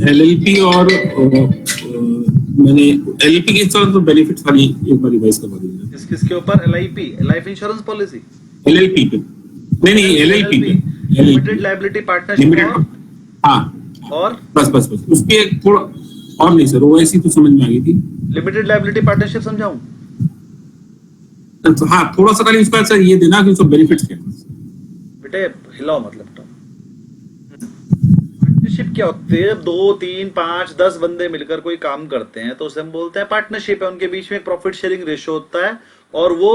LLP और मैंने LLP के साथ तो बेनिफिट्स खाली एक बार रिवाइज करवा दीजिए। किसके ऊपर? LIP, life insurance policy. LLP पे नहीं एलएलपी पे, लिमिटेड लायबिलिटी पार्टनरशिप। लिमिटेड, हाँ और बस उसके थोड़ा और नहीं सर, ओएसी तो समझ में आ गई थी। लिमिटेड लायबिलिटी पार्टनरशिप समझाऊं? तो हाँ थोड़ा सा खाली उसका सर ये देना कि उसका बेनिफिट्स क्या है। बेटे हिलाओ मतलब पार्टनरशिप क्या होती है? जब 2, 3, 5, 10 बंदे मिलकर कोई काम करते हैं तो उसे हम बोलते हैं पार्टनरशिप है। उनके बीच में एक प्रॉफिट शेयरिंग रेशियो होता है और वो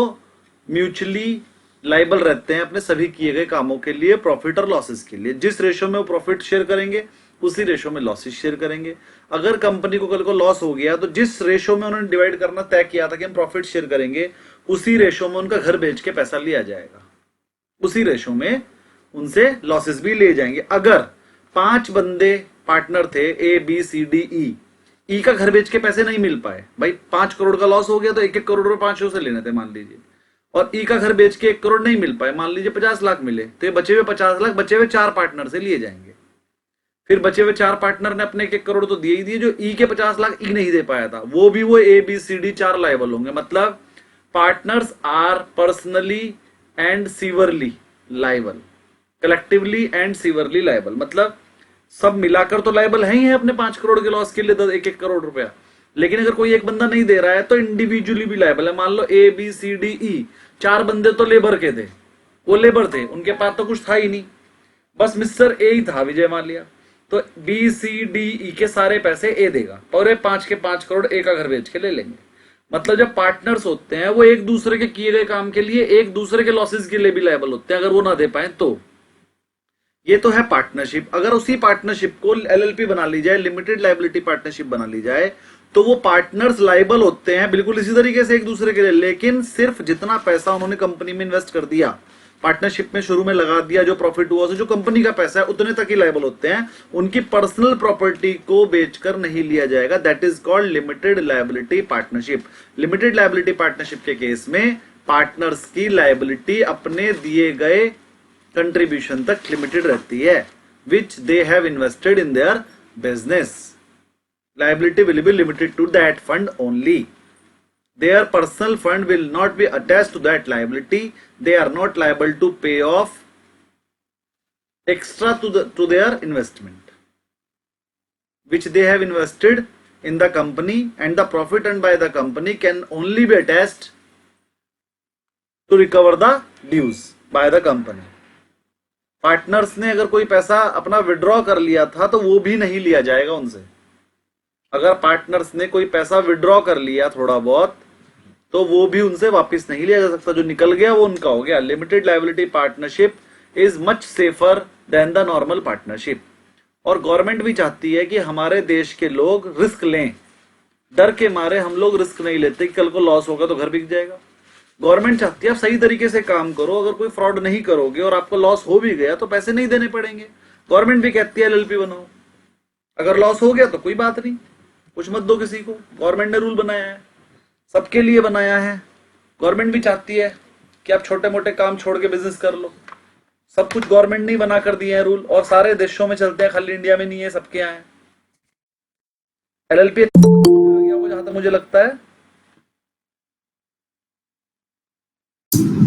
म्यूचुअली लाइबल रहते हैं अपने सभी किए गए कामों के लिए, प्रॉफिट और लॉसेस के लिए। जिस रेशियो में वो प्रॉफिट शेयर करेंगे उसी रेशियो में लॉसेस शेयर करेंगे। अगर कंपनी को कल को लॉस हो गया तो जिस रेशियो में उन्होंने डिवाइड करना तय किया था कि हम प्रॉफिट शेयर करेंगे, उसी रेशियो में उनका घर बेच के पैसा लिया जाएगा, उसी रेशियो में उनसे लॉसेस भी ले जाएंगे। अगर 5 बंदे पार्टनर थे, ए बी सी डी ई का घर बेच के पैसे नहीं मिल पाए, भाई 5 करोड़ का लॉस हो गया तो 1-1 करोड़ रुपए 5 से लेने थे मान लीजिए, और ई का घर बेच के 1 करोड़ नहीं मिल पाए, मान लीजिए 50 लाख मिले, तो ये बचे हुए 50 लाख बचे हुए 4 पार्टनर से लिए जाएंगे। फिर बचे हुए 4 पार्टनर ने अपने 1 करोड़ तो दिए ही दिए, जो ई के 50 लाख ई नहीं दे पाया था वो भी वो A B C D 4 liable होंगे। मतलब partners are personally and severally liable, collectively and severally liable. मतलब सब मिलाकर तो लायबल है ही है अपने 5 करोड़ के लॉस के लिए 1-1 करोड़ रुपया, लेकिन अगर कोई एक बंदा नहीं दे रहा है तो इंडिविजुअली भी लायबल है। मान लो ए बी सी डी ई 4 बंदे तो लेबर के थे, वो लेबर थे, उनके पास तो कुछ था ही नहीं, बस मिस्टर ए ही था, विजय माल्या। तो बी सी डी ई के सारे पैसे ए देगा और 5 के 5 करोड़ ए का घर बेच के ले लेंगे। मतलब जब पार्टनर्स होते हैं वो एक दूसरे के किए गए काम के लिए एक दूसरे के लॉसेस के लिए भी लायबल होते हैं, अगर वो ना दे पाए तो। ये तो है पार्टनरशिप। अगर उसी पार्टनरशिप को एलएलपी बना ली जाए, लिमिटेड लायबिलिटी पार्टनरशिप बना ली जाए, तो वो पार्टनर्स लायबल होते हैं बिल्कुल इसी तरीके से एक दूसरे के लिए, लेकिन सिर्फ जितना पैसा उन्होंने कंपनी में इन्वेस्ट कर दिया, पार्टनरशिप में शुरू में लगा दिया, जो प्रॉफिट हुआ जो कंपनी का पैसा है उतने तक ही लायबल होते हैं। उनकी पर्सनल प्रॉपर्टी को बेचकर नहीं लिया जाएगा। That is called limited liability partnership. Limited liability partnership के केस में पार्टनर्स की लायबिलिटी अपने दिए गए कंट्रीब्यूशन तक लिमिटेड रहती है, which they have invested in their business. Liability will be limited to that fund only. Their personal fund will not be attached to that liability. They are not liable to pay off extra to their investment, which they have invested in the company, and the profit earned by the company can only be attached to recover the dues by the company. Partners ने अगर कोई पैसा अपना withdraw कर लिया था तो वो भी नहीं लिया जाएगा उनसे। अगर पार्टनर्स ने कोई पैसा विड्रॉ कर लिया थोड़ा बहुत तो वो भी उनसे वापस नहीं लिया जा सकता, जो निकल गया वो उनका हो गया। Limited liability partnership is much safer than the normal partnership. और गवर्नमेंट भी चाहती है कि हमारे देश के लोग रिस्क लें। डर के मारे हम लोग रिस्क नहीं लेते कि कल को लॉस होगा तो घर बिक जाएगा। गवर्नमेंट चाहती है आप सही तरीके से काम करो, अगर कोई फ्रॉड नहीं करोगे और आपको लॉस हो भी गया तो पैसे नहीं देने पड़ेंगे। गवर्नमेंट भी कहती है एलएलपी बनाओ, अगर लॉस हो गया तो कोई बात नहीं, कुछ मत दो किसी को। गवर्नमेंट ने रूल बनाया है, सबके लिए बनाया है। गवर्नमेंट भी चाहती है कि आप छोटे मोटे काम छोड़ के बिजनेस कर लो। सब कुछ गवर्नमेंट नहीं बना कर दिए हैं रूल, और सारे देशों में चलते हैं, खाली इंडिया में नहीं है, सबके यहाँ है। एलएलपी जहां तक मुझे लगता है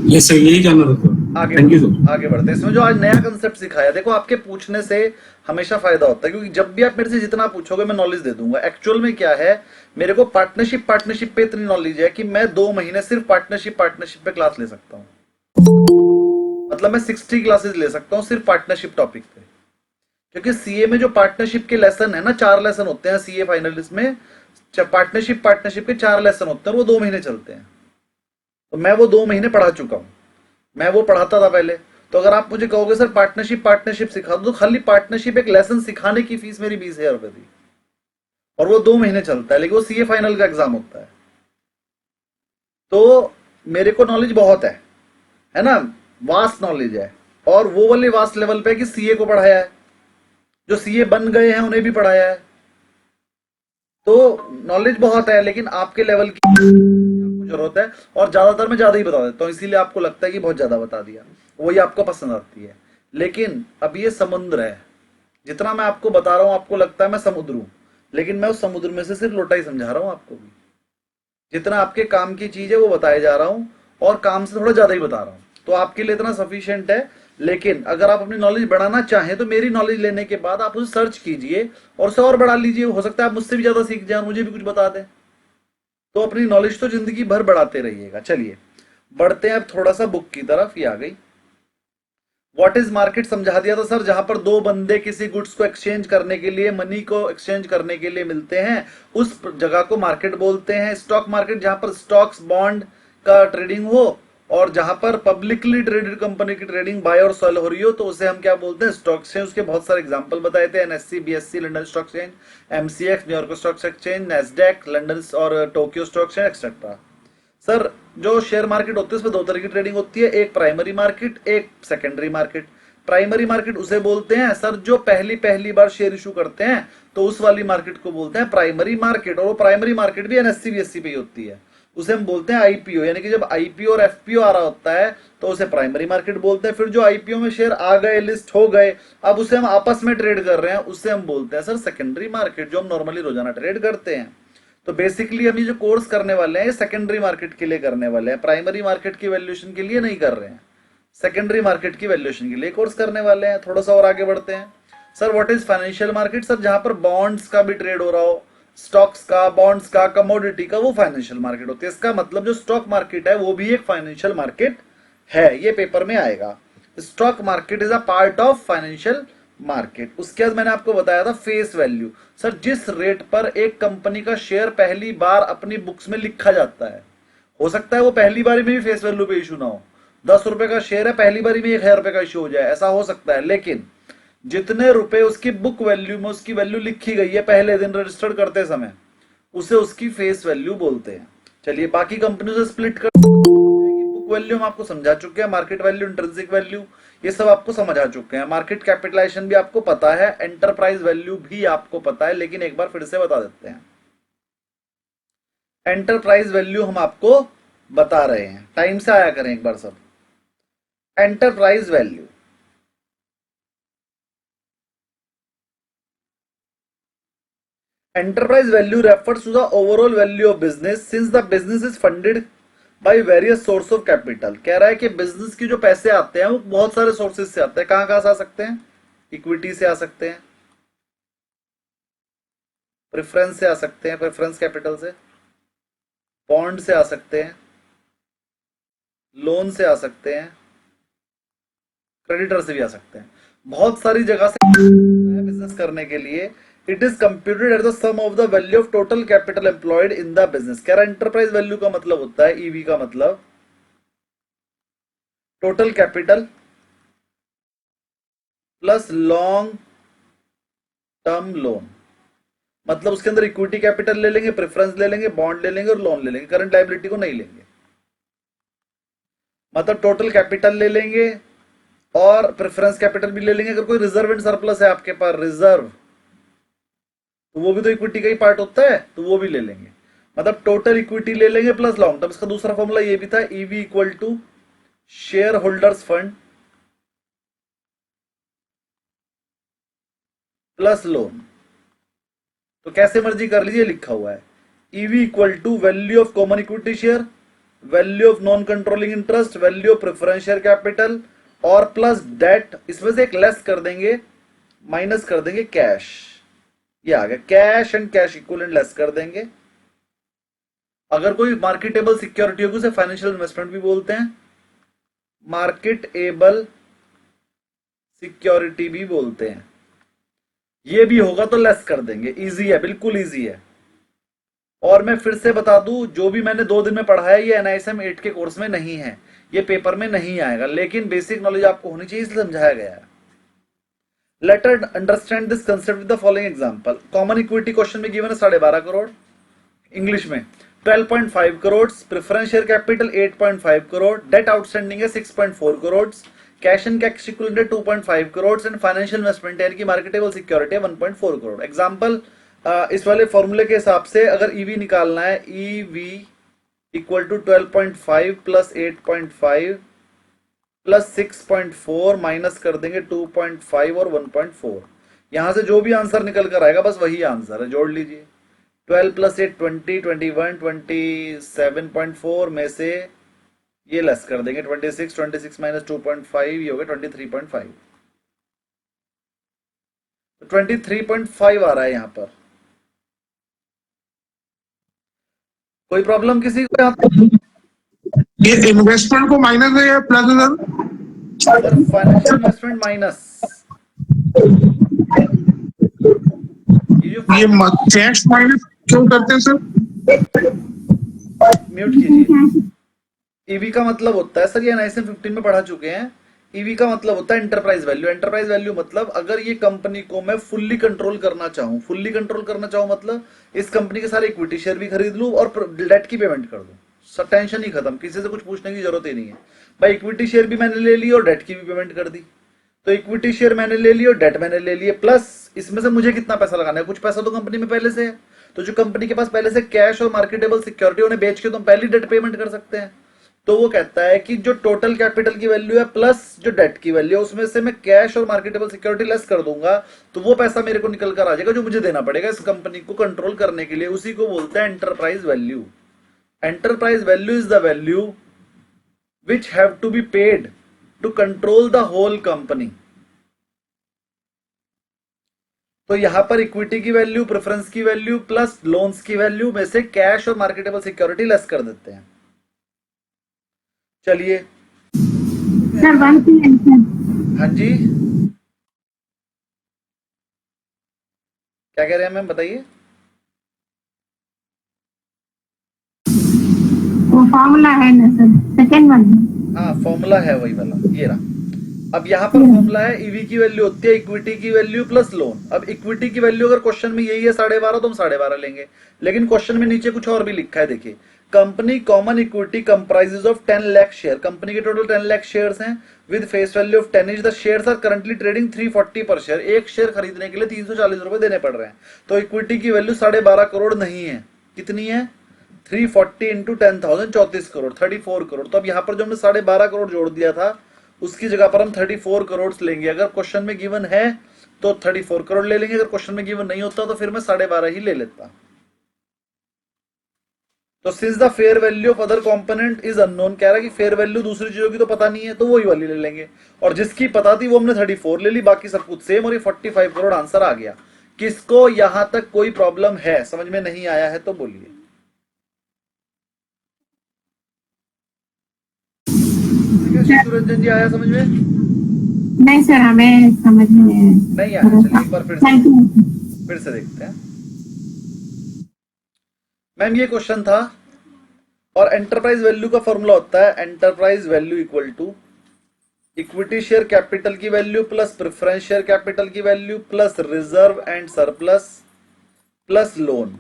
ये सही, यही जानना था। आगे थैंक यू सर। आगे बढ़ते हैं। इसमें जो आज नया कंसेप्ट सिखाया, देखो आपके पूछने से हमेशा फायदा होता है, क्योंकि जब भी आप मेरे से जितना पूछोगे मैं नॉलेज दे दूंगा। एक्चुअल में क्या है, मेरे को पार्टनरशिप पे इतनी नॉलेज है कि मैं 2 महीने सिर्फ पार्टनरशिप पे क्लास ले सकता हूँ। मतलब मैं 60 क्लासेस ले सकता हूँ सिर्फ पार्टनरशिप टॉपिक पे, क्योंकि सीए में जो पार्टनरशिप के लेसन है ना, 4 लेसन होते हैं सीए फाइनलिस्ट में। पार्टनरशिप के 4 लेसन होते हैं, वो 2 महीने चलते हैं। तो मैं वो 2 महीने पढ़ा चुका हूं, मैं वो पढ़ाता था पहले। तो अगर आप मुझे कहोगे सर पार्टनरशिप सिखा दो, तो खाली पार्टनरशिप एक लेसन सिखाने की फीस मेरी 20,000 रुपए थी, और वो 2 महीने चलता है, लेकिन वो सीए फाइनल का एग्जाम होता है। तो मेरे को नॉलेज बहुत है ना, वास्ट नॉलेज है। और वो वाले वास्ट लेवल पे कि सीए को पढ़ाया है, जो सीए बन गए हैं उन्हें भी पढ़ाया है। तो नॉलेज बहुत है, लेकिन आपके लेवल की आपको जरूरत है। और ज्यादातर मैं ज्यादा ही बता देता हूँ, इसीलिए आपको लगता है कि बहुत ज्यादा बता दिया, वही आपको पसंद आती है। लेकिन अब ये समुद्र है जितना मैं आपको बता रहा हूं आपको लगता है मैं समुद्र हूं, लेकिन मैं उस समुद्र में से सिर्फ लोटा ही समझा रहा हूं आपको भी। जितना आपके काम की चीज है वो बताए जा रहा हूं, और काम से थोड़ा ज्यादा ही बता रहा हूं, तो आपके लिए इतना सफिशिएंट है। लेकिन अगर आप अपनी नॉलेज बढ़ाना चाहें तो मेरी नॉलेज लेने के बाद आप उसे सर्च कीजिए और उसे और बढ़ा लीजिए। हो सकता है आप मुझसे भी ज्यादा सीख जाए, मुझे भी कुछ बता दें। तो अपनी नॉलेज तो जिंदगी भर बढ़ाते रहिएगा। चलिए बढ़ते हैं अब थोड़ा सा बुक की तरफ। ये आ गई। व्हाट इज मार्केट समझा दिया था सर, जहां पर दो बंदे किसी गुड्स को एक्सचेंज करने के लिए, मनी को एक्सचेंज करने के लिए मिलते हैं, उस जगह को मार्केट बोलते हैं। स्टॉक मार्केट जहां पर स्टॉक्स बॉन्ड का ट्रेडिंग हो, और जहां पर पब्लिकली ट्रेडेड कंपनी की ट्रेडिंग बाय और सेल हो रही हो, तो उसे हम क्या बोलते हैं, स्टॉक एक्सचेंज। उसके बहुत सारे एग्जांपल बताए थे, NSC, BSC London stock exchange, MCX New York stock exchange, Nasdaq London और Tokyo stock exchange etcetera. Sir जो शेयर मार्केट होती है उसमें दो तरह की ट्रेडिंग होती है, एक प्राइमरी मार्केट, एक सेकेंडरी मार्केट। प्राइमरी मार्केट उसे बोलते हैं सर जो पहली पहली बार शेयर इशू करते हैं, तो उस वाली मार्केट को बोलते हैं प्राइमरी मार्केट। और वो प्राइमरी मार्केट भी एनएससी बीएससी पे ही होती है, उसे हम बोलते हैं आईपीओ। यानी कि जब आईपीओ और एफपीओ आ रहा होता है तो उसे प्राइमरी मार्केट बोलते हैं। फिर जो आईपीओ में शेयर आ गए, लिस्ट हो गए, अब उसे हम आपस में ट्रेड कर रहे हैं, उससे हम बोलते हैं सर सेकेंडरी मार्केट, जो हम नॉर्मली रोजाना ट्रेड करते हैं। तो बेसिकली हम ये जो कोर्स करने वाले हैं ये सेकेंडरी मार्केट के लिए करने वाले हैं, प्राइमरी मार्केट की वैल्यूएशन के लिए नहीं कर रहे हैं, सेकेंडरी मार्केट की वैल्यूएशन के लिए कोर्स करने वाले हैं। थोड़ा सा और आगे बढ़ते हैं। Sir what is financial market, sir जहां पर बॉन्ड्स का भी ट्रेड हो रहा हो, स्टॉक्स का, बॉन्ड्स का, कमोडिटी का, वो फाइनेंशियल मार्केट होती है। इसका मतलब जो स्टॉक मार्केट है वो भी एक फाइनेंशियल मार्केट है, ये पेपर में आएगा। Stock market is a part of financial market. उसके बाद मैंने आपको बताया था फेस वैल्यू। सर जिस रेट पर एक कंपनी का शेयर पहली बार अपनी बुक्स में लिखा जाता है, हो सकता है वो पहली बारी में भी फेस वैल्यू पे इशू ना हो, 10 रुपए का शेयर है, पहली बारी में 1,000 रुपए का इशू हो जाए, ऐसा हो सकता है। लेकिन जितने रुपए उसकी बुक वैल्यू में उसकी वैल्यू लिखी गई है पहले दिन रजिस्टर्ड करते समय, उसे उसकी फेस वैल्यू बोलते हैं। चलिए बाकी कंपनियों से स्प्लिट कर, बुक वैल्यू हम आपको समझा चुके हैं, मार्केट वैल्यू, इंट्रिंसिक वैल्यू, ये सब आपको समझ आ चुके हैं। मार्केट कैपिटलाइजेशन भी आपको पता है, एंटरप्राइज वैल्यू भी आपको पता है, लेकिन एक बार फिर से बता देते हैं। एंटरप्राइज वैल्यू हम आपको बता रहे हैं, टाइम से आया करें एक बार सब। Enterprise value, enterprise value refers to the overall value of business since the business is funded by various source of capital। कह रहा है कि बिजनेस की जो पैसे आते हैं वो बहुत सारे सोर्सेज से आते हैं। कहां से आ सकते हैं, इक्विटी से आ सकते हैं, प्रेफरेंस से आ सकते हैं, प्रेफरेंस कैपिटल से, बॉन्ड से आ सकते हैं, लोन से आ सकते हैं, क्रेडिटर से भी आ सकते हैं, बहुत सारी जगह से बिजनेस करने के लिए। It is computed at the sum of the value of total capital employed in the business. कह रहा है एंटरप्राइज वैल्यू का मतलब होता है, ईवी का मतलब total capital plus long term loan. मतलब उसके अंदर इक्विटी कैपिटल ले लेंगे, प्रेफरेंस ले लेंगे, बॉन्ड ले लेंगे और लोन ले लेंगे, करंट लायबिलिटी को नहीं लेंगे। मतलब टोटल कैपिटल ले लेंगे और प्रेफरेंस कैपिटल भी ले लेंगे। अगर कोई रिजर्व एंड सरप्लस है आपके पास, रिजर्व, तो वो भी तो इक्विटी का ही पार्ट होता है, तो वो भी ले लेंगे। मतलब टोटल इक्विटी ले लेंगे प्लस लॉन्ग टर्म। इसका दूसरा फॉर्मूला ये भी था, EV equal to share holders fund plus loan. तो कैसे मर्जी कर लीजिए, लिखा हुआ है EV equal to value of common equity share, value of non controlling interest, value of preference share capital और प्लस डेट। इसमें से एक लेस कर देंगे, माइनस कर देंगे कैश। ये आ गया cash and cash equivalent less कर देंगे। अगर कोई मार्केटेबल सिक्योरिटी होगी उसे फाइनेंशियल इन्वेस्टमेंट भी बोलते हैं, मार्केटेबल सिक्योरिटी भी बोलते हैं। ये भी होगा तो लेस कर देंगे, इजी है, बिल्कुल इजी है। और मैं फिर से बता दूं, जो भी मैंने 2 दिन में पढ़ाया ये एनआईएसएम 8 के कोर्स में नहीं है, ये पेपर में नहीं आएगा, लेकिन बेसिक नॉलेज आपको होनी चाहिए इसलिए समझाया गया है। Let us understand this concept with the following example. Common equity question में given है 12.5 करोड़, इंग्लिश में 12.5 crore, preference share capital 8.5 crore, debt outstanding है 6.4 crore, cash and cash equivalent है 2.5 करोड़ एंड फाइनेंशियल इन्वेस्टमेंट यानी कि मार्केटेबल सिक्योरिटी है 1.4 करोड़। एग्जांपल, इस वाले फॉर्मूले के हिसाब से अगर ईवी निकालना है, EV equal to 12.5 plus 8.5 plus 6.4 minus कर देंगे 2.5 और 1.4। यहां से जो भी आंसर निकल कर आएगा बस वही आंसर है, जोड़ लीजिए। 12 प्लस 8 20, 21, 27.4 में से ये लेस कर देंगे 26, 26 माइनस 2.5 ये हो गया 23.5। तो 23.5 आ रहा है यहाँ पर। कोई प्रॉब्लम किसी को यहाँ पर? ये इन्वेस्टमेंट को माइनस है या प्लस है sir? Sir financial investment minus, ये जो ये कैश माइनस क्यों करते हैं सर? म्यूट कीजिए। ईवी का मतलब होता है सर, ये NISM 15 में पढ़ा चुके हैं। ईवी का मतलब होता है एंटरप्राइज वैल्यू। एंटरप्राइज वैल्यू मतलब अगर ये कंपनी को मैं फुल्ली कंट्रोल करना चाहूं, फुल्ली कंट्रोल करना चाहूं मतलब इस कंपनी के सारे इक्विटी शेयर भी खरीद लूं और डेट की पेमेंट कर दूं, सर टेंशन ही खत्म, किसी से कुछ पूछने की जरूरत ही नहीं है भाई। इक्विटी शेयर भी मैंने ले ली और डेट की भी पेमेंट कर दी। तो इक्विटी शेयर मैंने ले ली और डेट मैंने ले लिए, प्लस इसमें से मुझे कितना पैसा लगाना है, कुछ पैसा तो कंपनी में पहले से है। तो जो कंपनी के पास पहले से कैश और मार्केटेबल सिक्योरिटी उन्हें बेच के तुम पहली डेट पेमेंट कर सकते हैं। तो वो कहता है कि जो टोटल कैपिटल की वैल्यू है प्लस जो डेट की वैल्यू है उसमें से मैं कैश और मार्केटेबल सिक्योरिटी लेस कर दूंगा, तो वो पैसा मेरे को निकल कर आ जाएगा जो मुझे देना पड़ेगा इस कंपनी को कंट्रोल करने के लिए। उसी को बोलते हैं enterprise value. Enterprise value is the value which have to be paid to control the whole company. तो यहां पर इक्विटी की वैल्यू, प्रेफरेंस की वैल्यू प्लस लोन्स की वैल्यू में से कैश और मार्केटेबल सिक्योरिटी लेस कर देते हैं। चलिए सर 1 सर। हाँ जी, क्या कह रहे हैं मैम बताइए। वो फॉर्मूला है ना सर, सेकंड वन। हाँ फॉर्मूला है वही वाला, ये रहा। अब यहाँ पर फॉर्मूला है ईवी की वैल्यू होती है इक्विटी की वैल्यू प्लस लोन। अब इक्विटी की वैल्यू अगर क्वेश्चन में यही है 12.5 तो हम 12.5 लेंगे, लेकिन क्वेश्चन में नीचे कुछ और भी लिखा है, देखिए company common equity comprises of 10 lakh share. Company के टोटल 10 लाख शेयर्स हैं with face value of 10 each. The shares are currently trading 340 per share. एक शेयर खरीदने के लिए 340 रुपए देने पड़ रहे हैं। तो इक्विटी की वैल्यू 12.5 करोड़ नहीं है, कितनी है 340 इंटू 10,000 34 करोड़ 34 करोड़। तो अब यहाँ पर जो हमने 12.5 करोड़ जोड़ दिया था उसकी जगह पर हम 34 करोड़ लेंगे। अगर क्वेश्चन में गिवन है तो 34 करोड़ ले लेंगे, अगर क्वेश्चन में गिवन नहीं होता तो फिर मैं 12.5 ही ले लेता। तो since the fair value of other component is unknown, कह रहा है कि फेयर वैल्यू दूसरी चीजों की तो पता नहीं है, तो वही वाली ले लेंगे। और जिसकी पता थी वो हमने 34 ले ली, बाकी सब कुछ सेम, और ये 45 करोड़ आंसर आ गया। किसको यहां तक कोई प्रॉब्लम है, समझ में नहीं आया है तो बोलिए। सुरंजन जी आया समझ में? नहीं सर, हमें समझ में नहीं आया। चलिए एक बार फिर से देखते हैं। मैम ये क्वेश्चन था और एंटरप्राइज वैल्यू का फॉर्मूला होता है enterprise value equal to equity share capital की value plus preference share capital की value plus reserve and surplus plus loan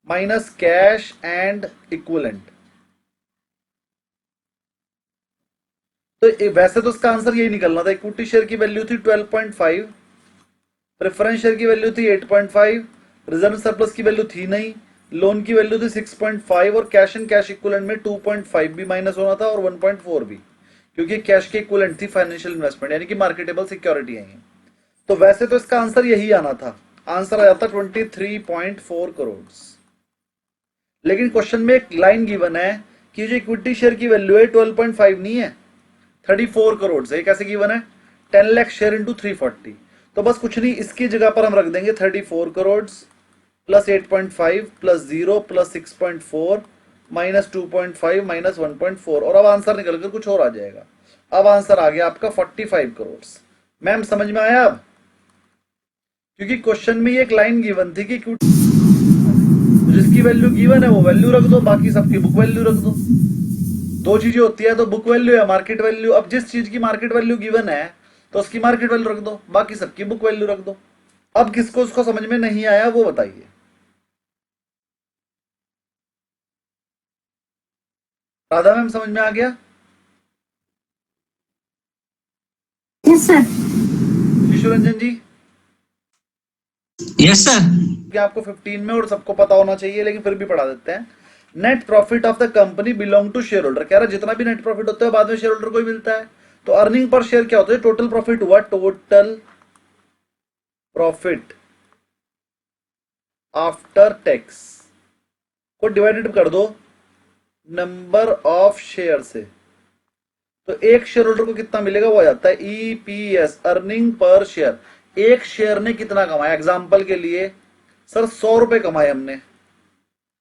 minus cash and equivalent. तो वैसे तो उसका आंसर यही निकलना था। इक्विटी शेयर की वैल्यू थी 12.5, प्रेफरेंस शेयर की वैल्यू थी 8.5, रिजर्व सरप्लस की वैल्यू थी नहीं, लोन की वैल्यू थी 6.5 और कैश एंड कैश इक्विवेलेंट में 2.5 भी माइनस होना था और 1.4 भी, क्योंकि कैश की इक्विवेलेंट थी फाइनेंशियल इन्वेस्टमेंट यानी कि मार्केटेबल सिक्योरिटी है। तो वैसे तो इसका आंसर यही आना था, आंसर आया था 23.4 करोड़। लेकिन क्वेश्चन में एक लाइन गिवन है कि जो इक्विटी शेयर की वैल्यू है 12.5 नहीं है 34 करोड़ से। कैसे गिवन है 10 लाख शेयर इंटू 340। तो बस कुछ नहीं, इसकी जगह पर हम रख देंगे 34 crore plus 8.5 plus 0 plus 6.4 minus 2.5 minus 1.4 और अब आंसर निकल कर कुछ और आ जाएगा। अब आंसर आ गया आपका 45 करोड़। मैम समझ में आया अब? क्योंकि क्वेश्चन में ये एक लाइन गिवन थी कि जिसकी वैल्यू गिवन है वो वैल्यू रख दो, बाकी सबकी बुक वैल्यू रख दो। दो चीजें होती है, तो बुक वैल्यू है मार्केट वैल्यू। अब जिस चीज की मार्केट वैल्यू गिवन है तो उसकी मार्केट वैल्यू रख दो, बाकी सबकी बुक वैल्यू रख दो। अब किसको उसको समझ में नहीं आया वो बताइए। राधा मैम समझ में आ गया? Yes sir. शिशु रंजन जी? Yes sir. कि आपको 15 में और सबको पता होना चाहिए, लेकिन फिर भी पढ़ा देते हैं। Net profit of the company belong to share holder. कह रहा है जितना भी नेट प्रॉफिट होता है बाद में शेयर होल्डर को ही मिलता है। तो अर्निंग पर शेयर क्या होता है, टोटल प्रॉफिट हुआ, टोटल प्रॉफिट आफ्टर टैक्स को डिवाइडेड कर दो नंबर ऑफ शेयर से, तो एक शेयर होल्डर को कितना मिलेगा वो आ जाता है ईपीएस, अर्निंग पर शेयर। एक शेयर ने कितना कमाया, एग्जांपल के लिए सर 100 रुपए कमाए हमने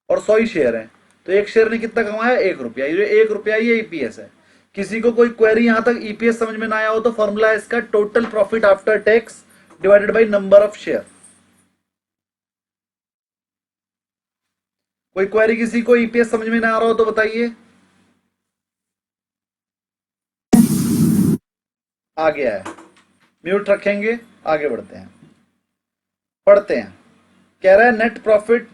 और 100 ही शेयर है, तो एक शेयर ने कितना कमाया 1 रुपया। ये 1 रुपया ये ईपीएस है। किसी को कोई क्वेरी यहां तक ईपीएस समझ में ना आया हो तो फॉर्मूला है इसका total profit after tax divided by number of share. कोई क्वेरी किसी को ईपीएस समझ में ना आ रहा हो तो बताइए। आ गया है, म्यूट रखेंगे, आगे बढ़ते हैं, पढ़ते हैं। कह रहा है net profit,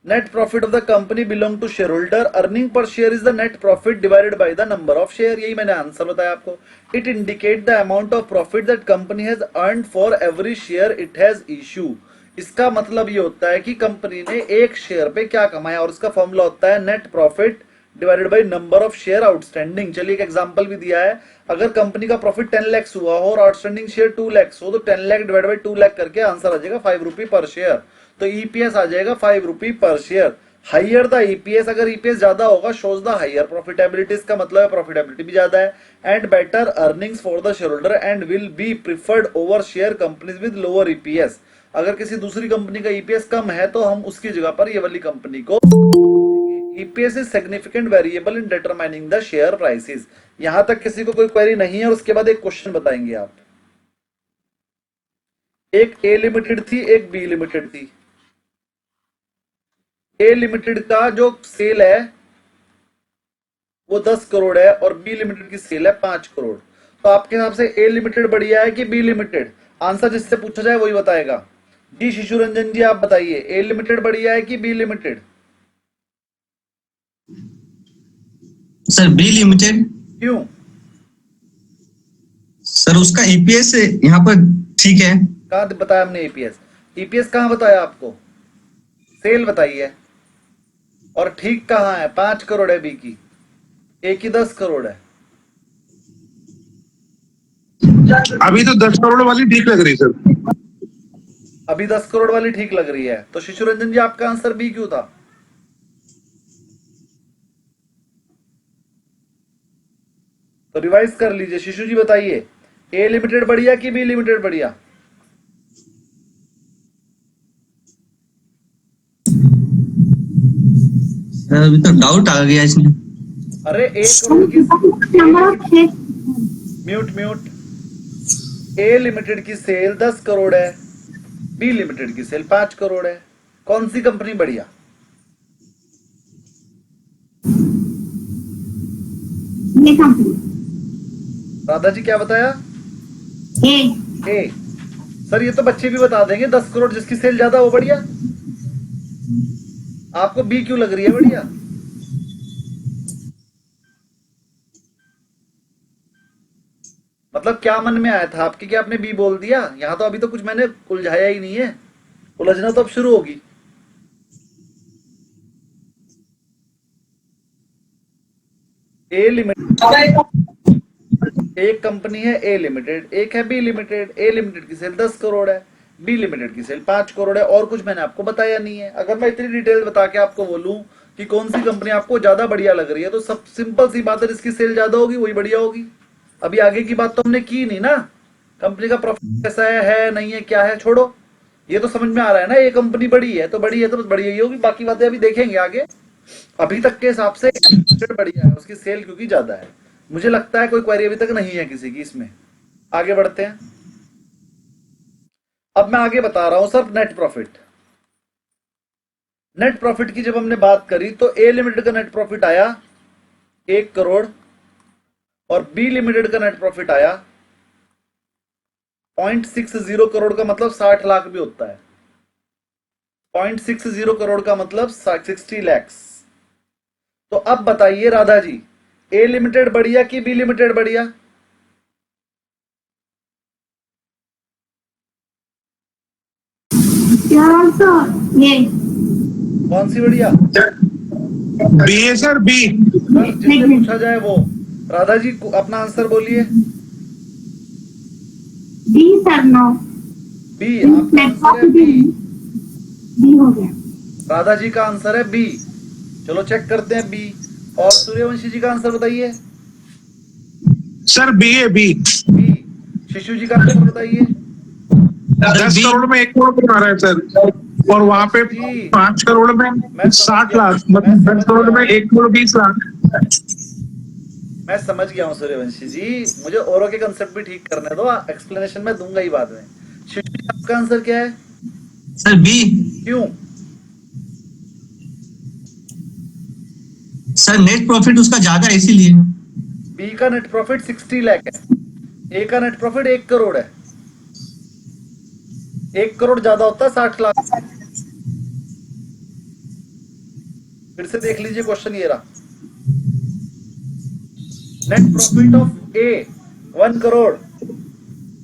net profit of the company belong to share holder, earning per share is the net profit divided by the number of share. यही मैंने आंसर बताया आपको। It indicate the amount of profit that company has earned for every share it has issue. इसका मतलब ये होता है कि कंपनी ने एक शेयर पे क्या कमाया, और इसका फॉर्मूला होता है net profit divided by number of share outstanding. चलिए एक एग्जांपल भी दिया है, अगर कंपनी का प्रॉफिट 10 लाख हुआ हो और आउटस्टैंडिंग शेयर 2 लाख हो तो 10 लाख डिवाइड बाय 2 लाख करके आंसर आ जाएगा 5 रुपी पर शेयर। तो ईपीएस आ जाएगा 5 रुपी पर शेयर। हाइयर द ईपीएस, अगर ईपीएस ज्यादा होगा शोज द हाइयर प्रॉफिटेबिलिटी, इसका मतलब है प्रॉफिटेबिलिटी भी ज्यादा है। And better earnings for the share holder and will be preferred over share companies with lower EPS. अगर किसी दूसरी कंपनी का ईपीएस कम है तो हम उसकी जगह पर ये वाली कंपनी को। EPS is significant variable in determining the share prices. यहां तक किसी को कोई क्वेरी नहीं है, और उसके बाद एक क्वेश्चन बताएंगे आप। एक ए लिमिटेड थी, एक बी लिमिटेड थी। ए लिमिटेड का जो सेल है वो 10 करोड़ है और बी लिमिटेड की सेल है 5 करोड़। तो आपके हिसाब से ए लिमिटेड बढ़िया है कि बी लिमिटेड? आंसर जिससे पूछा जाए वही बताएगा। जी शिशु रंजन जी आप बताइए, ए लिमिटेड बढ़िया है कि B limited? Sir B limited. क्यों? सर उसका ईपीएस यहाँ पर ठीक है। कहाँ बताया हमने ईपीएस? ईपीएस कहाँ बताया आपको? सेल बताइए। और ठीक कहाँ है? 5 करोड़ है बी की, ए की 10 करोड़ है। अभी तो 10 करोड़ वाली ठीक लग रही सर। अभी 10 करोड़ वाली ठीक लग रही है। तो शिशु रंजन जी आपका आंसर बी क्यों था? तो रिवाइज कर लीजिए। शिशु जी बताइए, ए लिमिटेड बढ़िया कि बी लिमिटेड बढ़िया? अभी तो डाउट आ गया इसमें। अरे 1 करोड़ की म्यूट म्यूट। ए लिमिटेड की सेल 10 करोड़ है, बी लिमिटेड की सेल 5 करोड़ है। कौन सी कंपनी बढ़िया? ये कंपनी। राधा जी क्या बताया? ए। सर ये तो बच्चे भी बता देंगे, 10 करोड़ जिसकी सेल ज्यादा वो बढ़िया। आपको बी क्यों लग रही है बढ़िया? मतलब क्या मन में आया था आपके कि आपने बी बोल दिया? यहां तो अभी तो कुछ मैंने उलझाया ही नहीं है, उलझना तो अब शुरू होगी। ए लिमिटेड, एक कंपनी है ए लिमिटेड, एक है बी लिमिटेड। ए लिमिटेड की सेल 10 करोड़ है, बी लिमिटेड की सेल 5 करोड़ है, और कुछ मैंने आपको बताया नहीं है। अगर मैं इतनी डिटेल बता के आपको बोलूं कि कौन सी कंपनी आपको ज्यादा बढ़िया लग रही है, तो सब सिंपल सी बात है, जिसकी सेल ज्यादा होगी वही बढ़िया होगी। अभी आगे की बात तो हमने की नहीं ना, कंपनी का प्रॉफिट कैसा है नहीं है क्या है, छोड़ो। ये तो समझ में आ रहा है ना, ये कंपनी बड़ी है तो बड़ी है तो बस बढ़िया ही होगी, बाकी बातें अभी देखेंगे आगे। अभी तक के हिसाब से बढ़िया है, उसकी सेल क्योंकि ज्यादा है। मुझे लगता है कोई क्वेरी अभी तक नहीं है किसी की इसमें। आगे बढ़ते हैं। अब मैं आगे बता रहा हूं sir net profit. Net profit की जब हमने बात करी तो ए लिमिटेड का नेट प्रॉफिट आया 1 करोड़ और बी लिमिटेड का नेट प्रॉफिट आया 0.60 करोड़ का मतलब 60 लाख भी होता है। 0.60 करोड़ का मतलब 60 लाख। तो अब बताइए राधा जी, ए लिमिटेड बढ़िया कि बी लिमिटेड बढ़िया? ये कौन सी बढ़िया? बी है सर, बी। जिससे पूछा जाए वो। राधा जी अपना आंसर बोलिए। B sir. नो बी, आपका नेट आंसर है प्रॉफिट बी। बी हो गया। राधा जी का आंसर है बी। चलो चेक करते हैं बी। और सूर्यवंशी जी का आंसर बताइए। सर बी है बी। बी। शिशु जी का आंसर बताइए। 10 करोड़ में 1 करोड़ बना रहा है सर, और वहां पे जी 5 करोड़ मैं में समझ 60 गया, लाख, मैं मतलब 10 समझ करोड़ गया में हूँ, 1 करोड़ 20 लाख। मैं समझ गया हूँ सूर्यवंशी जी। मुझे औरों के कंसेप्ट भी ठीक करने दो, एक्सप्लेनेशन मैं दूंगा ही बाद में। शिशु जी आपका आंसर क्या है? Sir B. क्यों? सर नेट प्रॉफिट उसका ज्यादा है इसीलिए। बी का नेट प्रॉफिट 60 लाख है, ए का नेट प्रॉफिट 1 करोड़ है। 1 करोड़ ज्यादा होता है 60 लाख से। फिर से देख लीजिए क्वेश्चन ये रहा। Net profit of A 1 crore,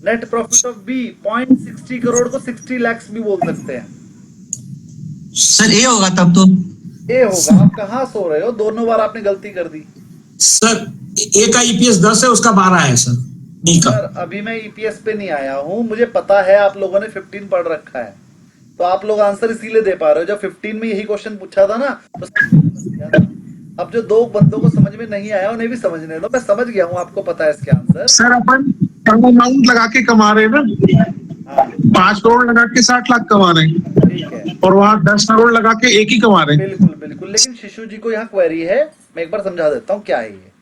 net profit of B 0.60 crore को 60 लाख भी बोल सकते हैं। सर ए होगा तब तो। ए होगा। आप कहां सो रहे हो, दोनों बार आपने गलती कर दी। सर ए का ईपीएस 10 है, उसका 12 है सर, बी का। सर अभी मैं ईपीएस पे नहीं आया हूं, मुझे पता है आप लोगों ने 15 पढ़ रखा है, तो आप लोग आंसर इसीलिए दे पा रहे हो। जब 15 में यही क्वेश्चन पूछा था ना तो समझ गया था। अब जो दो बंदों को समझ में नहीं आया उन्हें भी समझने दो। मैं समझ गया हूं आपको पता है इसके आंसर। सर अपन कम अमाउंट लगा के कमा रहे हैं ना, हाँ 5 करोड़ लगा के 60 लाख कमा रहे हैं, ठीक है, और वहां 10 करोड़ लगा के एक ही कमा रहे हैं। बिल्कुल बिल्कुल। लेकिन शिशु जी को यहाँ क्वेरी है, मैं एक बार समझा देता हूँ क्या है ये।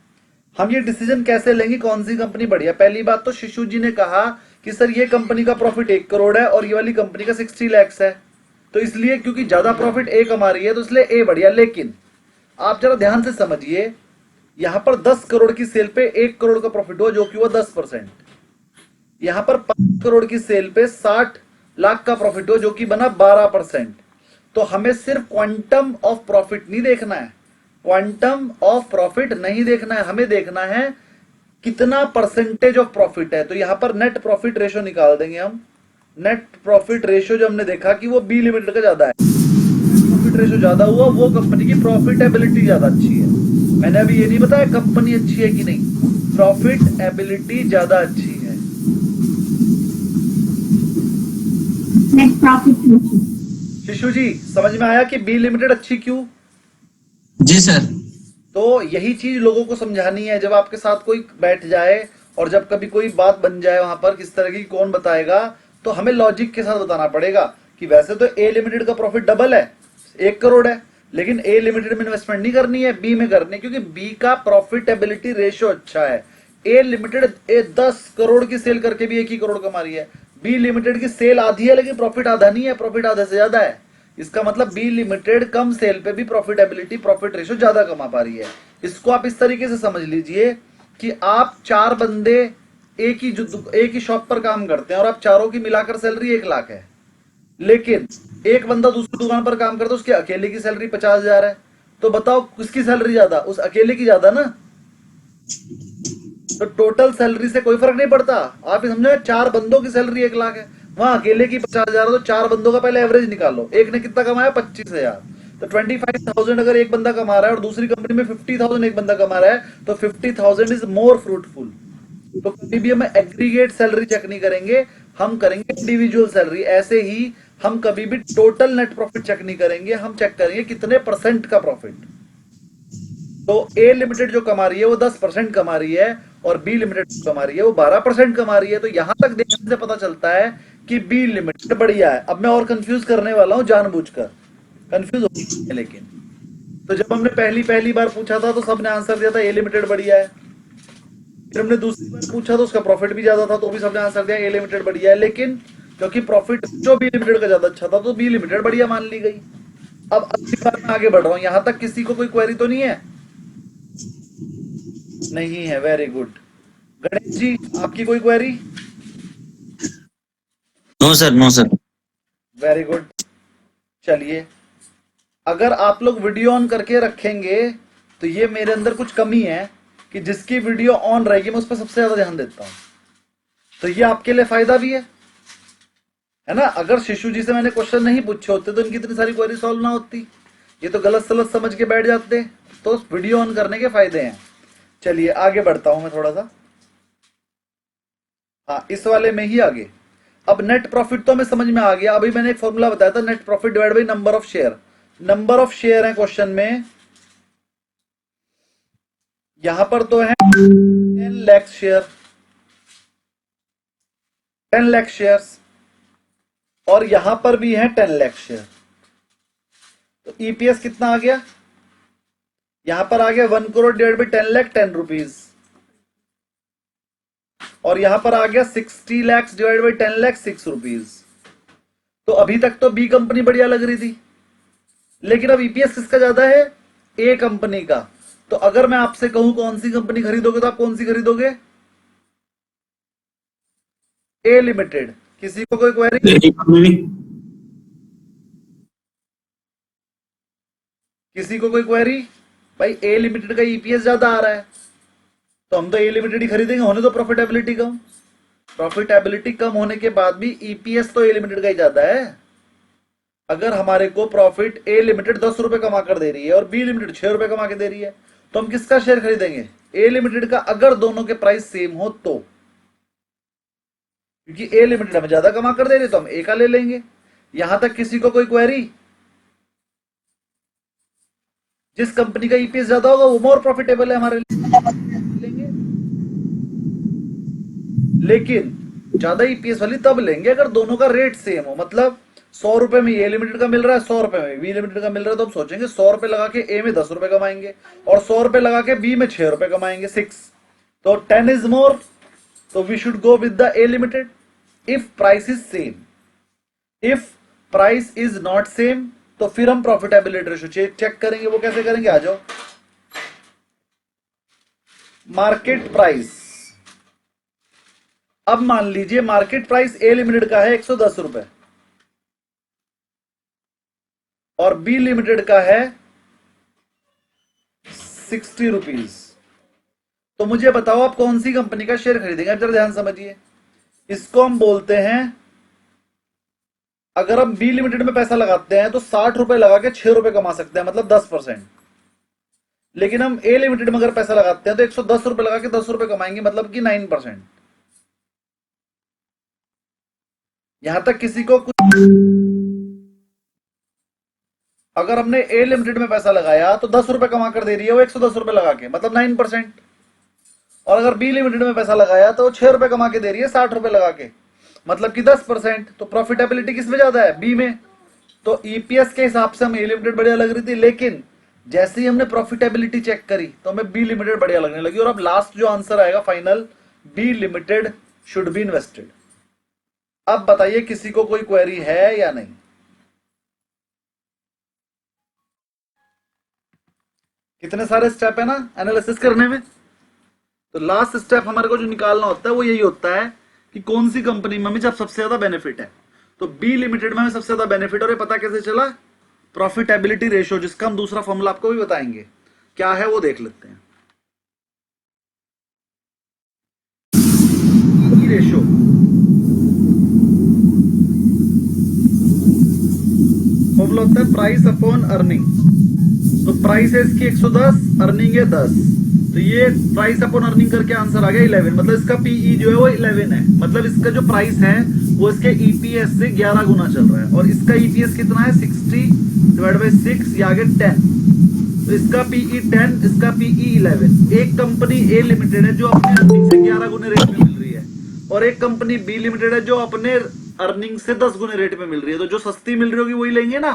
हम ये डिसीजन कैसे लेंगे कौन सी कंपनी बढ़िया? पहली बात तो शिशु जी ने कहा कि सर ये कंपनी का प्रॉफिट 1 करोड़ है और ये वाली कंपनी का 60 लाख है, तो इसलिए क्योंकि ज्यादा प्रॉफिट ए कमा रही है तो इसलिए ए बढ़िया। लेकिन आप जरा ध्यान से समझिए, यहां पर 10 करोड़ की सेल पे 1 करोड़ का प्रॉफिट हुआ जो कि हुआ 10%। यहां पर 5 करोड़ की सेल पे 60 लाख का प्रॉफिट हुआ जो कि बना 12%। तो हमें सिर्फ क्वांटम ऑफ प्रॉफिट नहीं देखना है, क्वांटम ऑफ प्रॉफिट नहीं देखना है, हमें देखना है कितना परसेंटेज ऑफ प्रॉफिट है। तो यहां पर नेट प्रॉफिट रेशियो निकाल देंगे हम। नेट प्रॉफिट रेशियो जो हमने देखा कि वो बी लिमिटेड का ज्यादा है, प्रॉफिट रेशियो ज्यादा हुआ वो कंपनी की प्रॉफिटेबिलिटी ज्यादा अच्छी है। मैंने अभी ये नहीं बताया कंपनी अच्छी है कि नहीं, प्रॉफिटेबिलिटी ज्यादा अच्छी है। Net profit. शिशु जी समझ में आया कि बी लिमिटेड अच्छी क्यों? जी सर। तो यही चीज लोगों को समझानी है। जब आपके साथ कोई बैठ जाए और जब कभी कोई बात बन जाए वहां पर किस तरह की कौन बताएगा, तो हमें लॉजिक के साथ बताना पड़ेगा कि वैसे तो ए लिमिटेड का प्रॉफिट डबल है, 1 करोड़ है, लेकिन ए लिमिटेड में इन्वेस्टमेंट नहीं करनी है, बी में करनी है, क्योंकि बी का प्रॉफिटेबिलिटी रेशियो अच्छा है। ए लिमिटेड 10 करोड़ की सेल करके भी 1 ही करोड़ कमा रही है। बी लिमिटेड की सेल आधी है लेकिन प्रॉफिट आधा नहीं है, प्रॉफिट आधे से ज्यादा है। इसका मतलब बी लिमिटेड कम सेल पे भी प्रॉफिटेबिलिटी प्रॉफिट रेशियो ज्यादा कमा पा रही है। इसको आप इस तरीके से समझ लीजिए कि आप 4 बंदे एक ही शॉप पर काम करते हैं और आप चारों की मिलाकर सैलरी 1 लाख है, लेकिन एक बंदा दूसरी दुकान पर काम करता है उसके अकेले की सैलरी 50,000 है। तो बताओ किसकी सैलरी ज्यादा? उस अकेले की ज्यादा ना। तो टोटल सैलरी से कोई फर्क नहीं पड़ता। आप समझो 4 बंदों की सैलरी 1 लाख है, वहां अकेले की 50,000 है, तो 4 बंदों का पहले एवरेज निकालो। एक ने कितना कमाया? 25,000। तो 25,000 अगर एक बंदा कमा रहा है और दूसरी कंपनी में 50,000 एक बंदा कमा रहा है, तो 50,000 इज मोर फ्रूटफुल। तो कभी भी हम एग्रीगेट सैलरी चेक नहीं करेंगे, हम करेंगे इंडिविजुअल सैलरी। ऐसे ही हम कभी भी टोटल नेट प्रॉफिट चेक नहीं करेंगे, हम चेक करेंगे कितने परसेंट का प्रॉफिट। तो ए लिमिटेड जो कमा रही है वो 10% कमा रही है और बी लिमिटेड कमा रही है वो 12% कमा रही है। तो यहां तक देखने से पता चलता है कि बी लिमिटेड बढ़िया है। अब मैं और कंफ्यूज करने वाला हूं जानबूझकर, कंफ्यूज हो। लेकिन तो जब हमने पहली बार पूछा था तो सबने आंसर दिया था ए लिमिटेड बढ़िया है। फिर हमने दूसरी बार पूछा तो उसका प्रॉफिट भी ज्यादा था, तो भी सबने आंसर दिया ए लिमिटेड बढ़िया है। लेकिन क्योंकि प्रॉफिट जो बी लिमिटेड का ज्यादा अच्छा था तो बी लिमिटेड बढ़िया मान ली गई। अब अगली बार मैं आगे बढ़ रहा हूं। यहां तक किसी को कोई क्वेरी तो नहीं है? नहीं है, वेरी गुड। गणेश जी आपकी कोई query? No sir, no sir. Very good. चलिए, अगर आप लोग वीडियो ऑन करके रखेंगे तो ये मेरे अंदर कुछ कमी है कि जिसकी वीडियो ऑन रहेगी मैं उस पर सबसे ज्यादा ध्यान देता हूं, तो ये आपके लिए फायदा भी है ना। अगर शिशु जी से मैंने क्वेश्चन नहीं पूछे होते तो इनकी इतनी सारी क्वेरी सॉल्व ना होती, ये तो गलत सलत समझ के बैठ जाते। तो वीडियो ऑन करने के फायदे हैं। चलिए आगे बढ़ता हूं मैं थोड़ा सा, हाँ इस वाले में ही आगे। अब नेट प्रॉफिट तो हमें समझ में आ गया। अभी मैंने एक फॉर्मूला बताया था, net profit divide by number of share. Number of share है क्वेश्चन में, यहां पर तो है 10 लाख शेयर, 10 लाख शेयर्स, और यहां पर भी है 10 लाख शेयर। तो ईपीएस कितना आ गया, यहां पर आ गया 1 crore divide by 10 lakh 10 rupees, और यहां पर आ गया 60 lakh divide by 10 lakh 6 rupees. तो अभी तक तो बी कंपनी बढ़िया लग रही थी, लेकिन अब ईपीएस किसका ज्यादा है, ए कंपनी का। तो अगर मैं आपसे कहूं कौन सी कंपनी खरीदोगे तो आप कौन सी खरीदोगे, ए लिमिटेड। किसी को कोई क्वेरी, किसी को कोई क्वेरी? भाई ए लिमिटेड का ईपीएस ज्यादा आ रहा है, तो हम तो ए लिमिटेड ही खरीदेंगे, होने तो प्रॉफिटेबिलिटी कम। प्रॉफिटेबिलिटी कम होने के बाद भी ईपीएस तो ए लिमिटेड का ही ज्यादा है। अगर हमारे को प्रॉफिट ए लिमिटेड 10 रुपए कमा कर दे रही है और बी लिमिटेड 6 रुपए कमा के दे रही है, तो हम किसका शेयर खरीदेंगे, ए लिमिटेड का, अगर दोनों के प्राइस सेम हो तो। क्योंकि ए लिमिटेड हमें ज्यादा कमा कर दे रही है तो हम ए का ले लेंगे। यहां तक किसी को कोई क्वेरी? जिस कंपनी का ईपीएस ज्यादा होगा वो मोर प्रॉफिटेबल है हमारे लिए, लेंगे। लेकिन ज्यादा ईपीएस वाली तब लेंगे अगर दोनों का रेट सेम हो। मतलब 100 रुपए में ए लिमिटेड का मिल रहा है, 100 रुपए में बी लिमिटेड का मिल रहा है, तो हम सोचेंगे 100 रुपए लगा के ए में 10 रुपए कमाएंगे और 100 रुपए लगा के बी में 6 रुपए कमाएंगे, 6। तो 10 इज मोर, तो we should go with the A limited if price is same. If price is not same तो फिर हम प्रॉफिटेबिलिटी रेशियो चेक करेंगे। वो कैसे करेंगे, आ जाओ। मार्केट प्राइस, अब मान लीजिए मार्केट प्राइस ए लिमिटेड का है 110 रुपए और बी लिमिटेड का है 60 रुपीज। तो मुझे बताओ आप कौन सी कंपनी का शेयर खरीदेंगे। अब जरा ध्यान समझिए, इसको हम बोलते हैं, अगर हम बी लिमिटेड में पैसा लगाते हैं तो 60 रुपए लगा के 6 रुपए कमा सकते हैं, मतलब 10%। लेकिन हम ए लिमिटेड में अगर पैसा लगाते हैं तो 110 रुपए लगा के 10 रुपए कमाएंगे, मतलब कि 9%। यहां तक किसी को कुछ, अगर हमने ए लिमिटेड में पैसा लगाया तो 10 रुपए कमा कर दे रही है वो 110 रुपए लगा के, मतलब 9%। और अगर बी लिमिटेड में पैसा लगाया तो 6 रुपए कमा के दे रही है 60 रुपए लगा के, मतलब कि 10%। तो प्रॉफिटेबिलिटी किसमें ज्यादा है, बी में। तो ईपीएस के हिसाब से हमें ए लिमिटेड बढ़िया लग रही थी, लेकिन जैसे ही हमने प्रॉफिटेबिलिटी चेक करी तो हमें बी लिमिटेड बढ़िया लगने लगी। और अब लास्ट जो आंसर आएगा final, B limited should be invested. अब बताइए किसी को कोई क्वेरी है या नहीं? कितने सारे स्टेप है ना एनालिसिस करने में। तो लास्ट स्टेप हमारे को जो निकालना होता है वो यही होता है कि कौन सी कंपनी में हमें जब सबसे ज्यादा बेनिफिट है। तो बी लिमिटेड में हमें सबसे ज्यादा बेनिफिट, और ये पता कैसे चला, प्रॉफिटेबिलिटी रेशियो, जिसका हम दूसरा फॉर्मूला आपको भी बताएंगे क्या है, वो देख लेते हैं। रेशियो फॉर्मूला होता है प्राइस अपॉन अर्निंग। तो प्राइस है इसकी 110, अर्निंग है 10, तो ये प्राइस अपॉन अर्निंग करके आंसर आ गया 11। मतलब इसका पीई जो है वो 11 है, मतलब इसका जो प्राइस है वो इसके ईपीएस से 11 गुना चल रहा है। और इसका ईपीएस कितना है, 60 डिवाइड बाई 6, ये आ गया 10। तो इसका पीई 10, इसका पीई 11। एक कंपनी ए लिमिटेड है जो अपने अर्निंग से 11 गुने रेट में मिल रही है, और एक कंपनी बी लिमिटेड है जो अपने अर्निंग से 10 गुने रेट में मिल रही है। तो जो सस्ती मिल रही होगी वही लेंगे ना।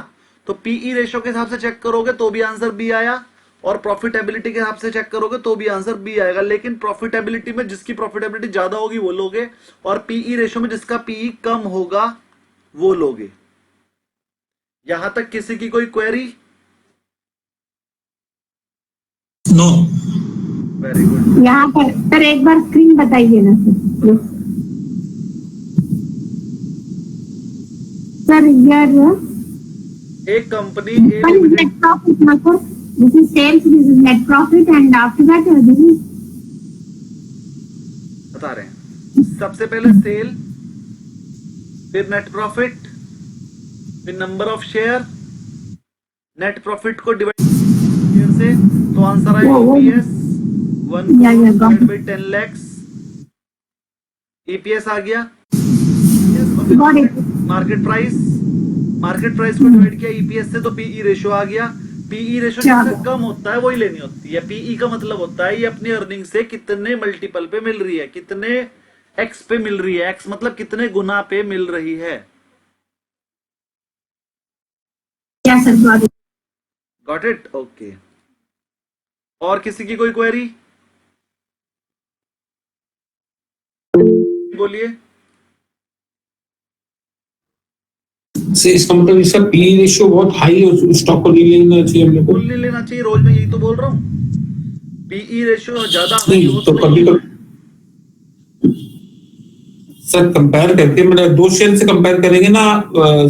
तो पीई रेशियो के हिसाब से चेक करोगे तो भी आंसर बी आया, और प्रॉफिटेबिलिटी के हिसाब से चेक करोगे तो भी आंसर बी आएगा। लेकिन प्रॉफिटेबिलिटी में जिसकी प्रॉफिटेबिलिटी ज्यादा होगी वो लोगे, और पीई रेशियो में जिसका पीई कम होगा वो लोगे। यहां तक किसी की कोई क्वेरी? नो। Very good. यहाँ पर सर एक बार स्क्रीन बताइए ना सर। यार एक कंपनी net profit ना sir, this is sales, this is net profit, and after that this is बता रहे हैं। सबसे पहले सेल, फिर नेट प्रॉफिट, फिर number of share. Net profit को डिवाइड शेयर से, तो आंसर आएगा ईपीएस 1 by 10 lakhs। ईपीएस आ गया, और Got it. मार्केट प्राइस को डिवाइड किया ईपीएस से तो पीई रेशियो आ गया। पीई रेशियो जिससे कम होता है वही लेनी होती है। पीई का मतलब होता है ये अपनी अर्निंग से कितने मल्टीपल पे मिल रही है, कितने एक्स पे मिल रही है। एक्स मतलब कितने गुना पे मिल रही है। Yes, sir. Got it. Got it? Okay. और किसी की कोई क्वेरी? बोलिए। से इसका मतलब इसका पी रेशियो बहुत हाई है, उस स्टॉक को नहीं लेना चाहिए हम लोग को। बिल्कुल नहीं लेना चाहिए। रोज मैं यही तो बोल रहा हूँ, पीई रेशियो ज्यादा हाई नहीं हो तो तो कभी नहीं। कभी सर कंपेयर करके मतलब दो शेयर से कंपेयर करेंगे ना,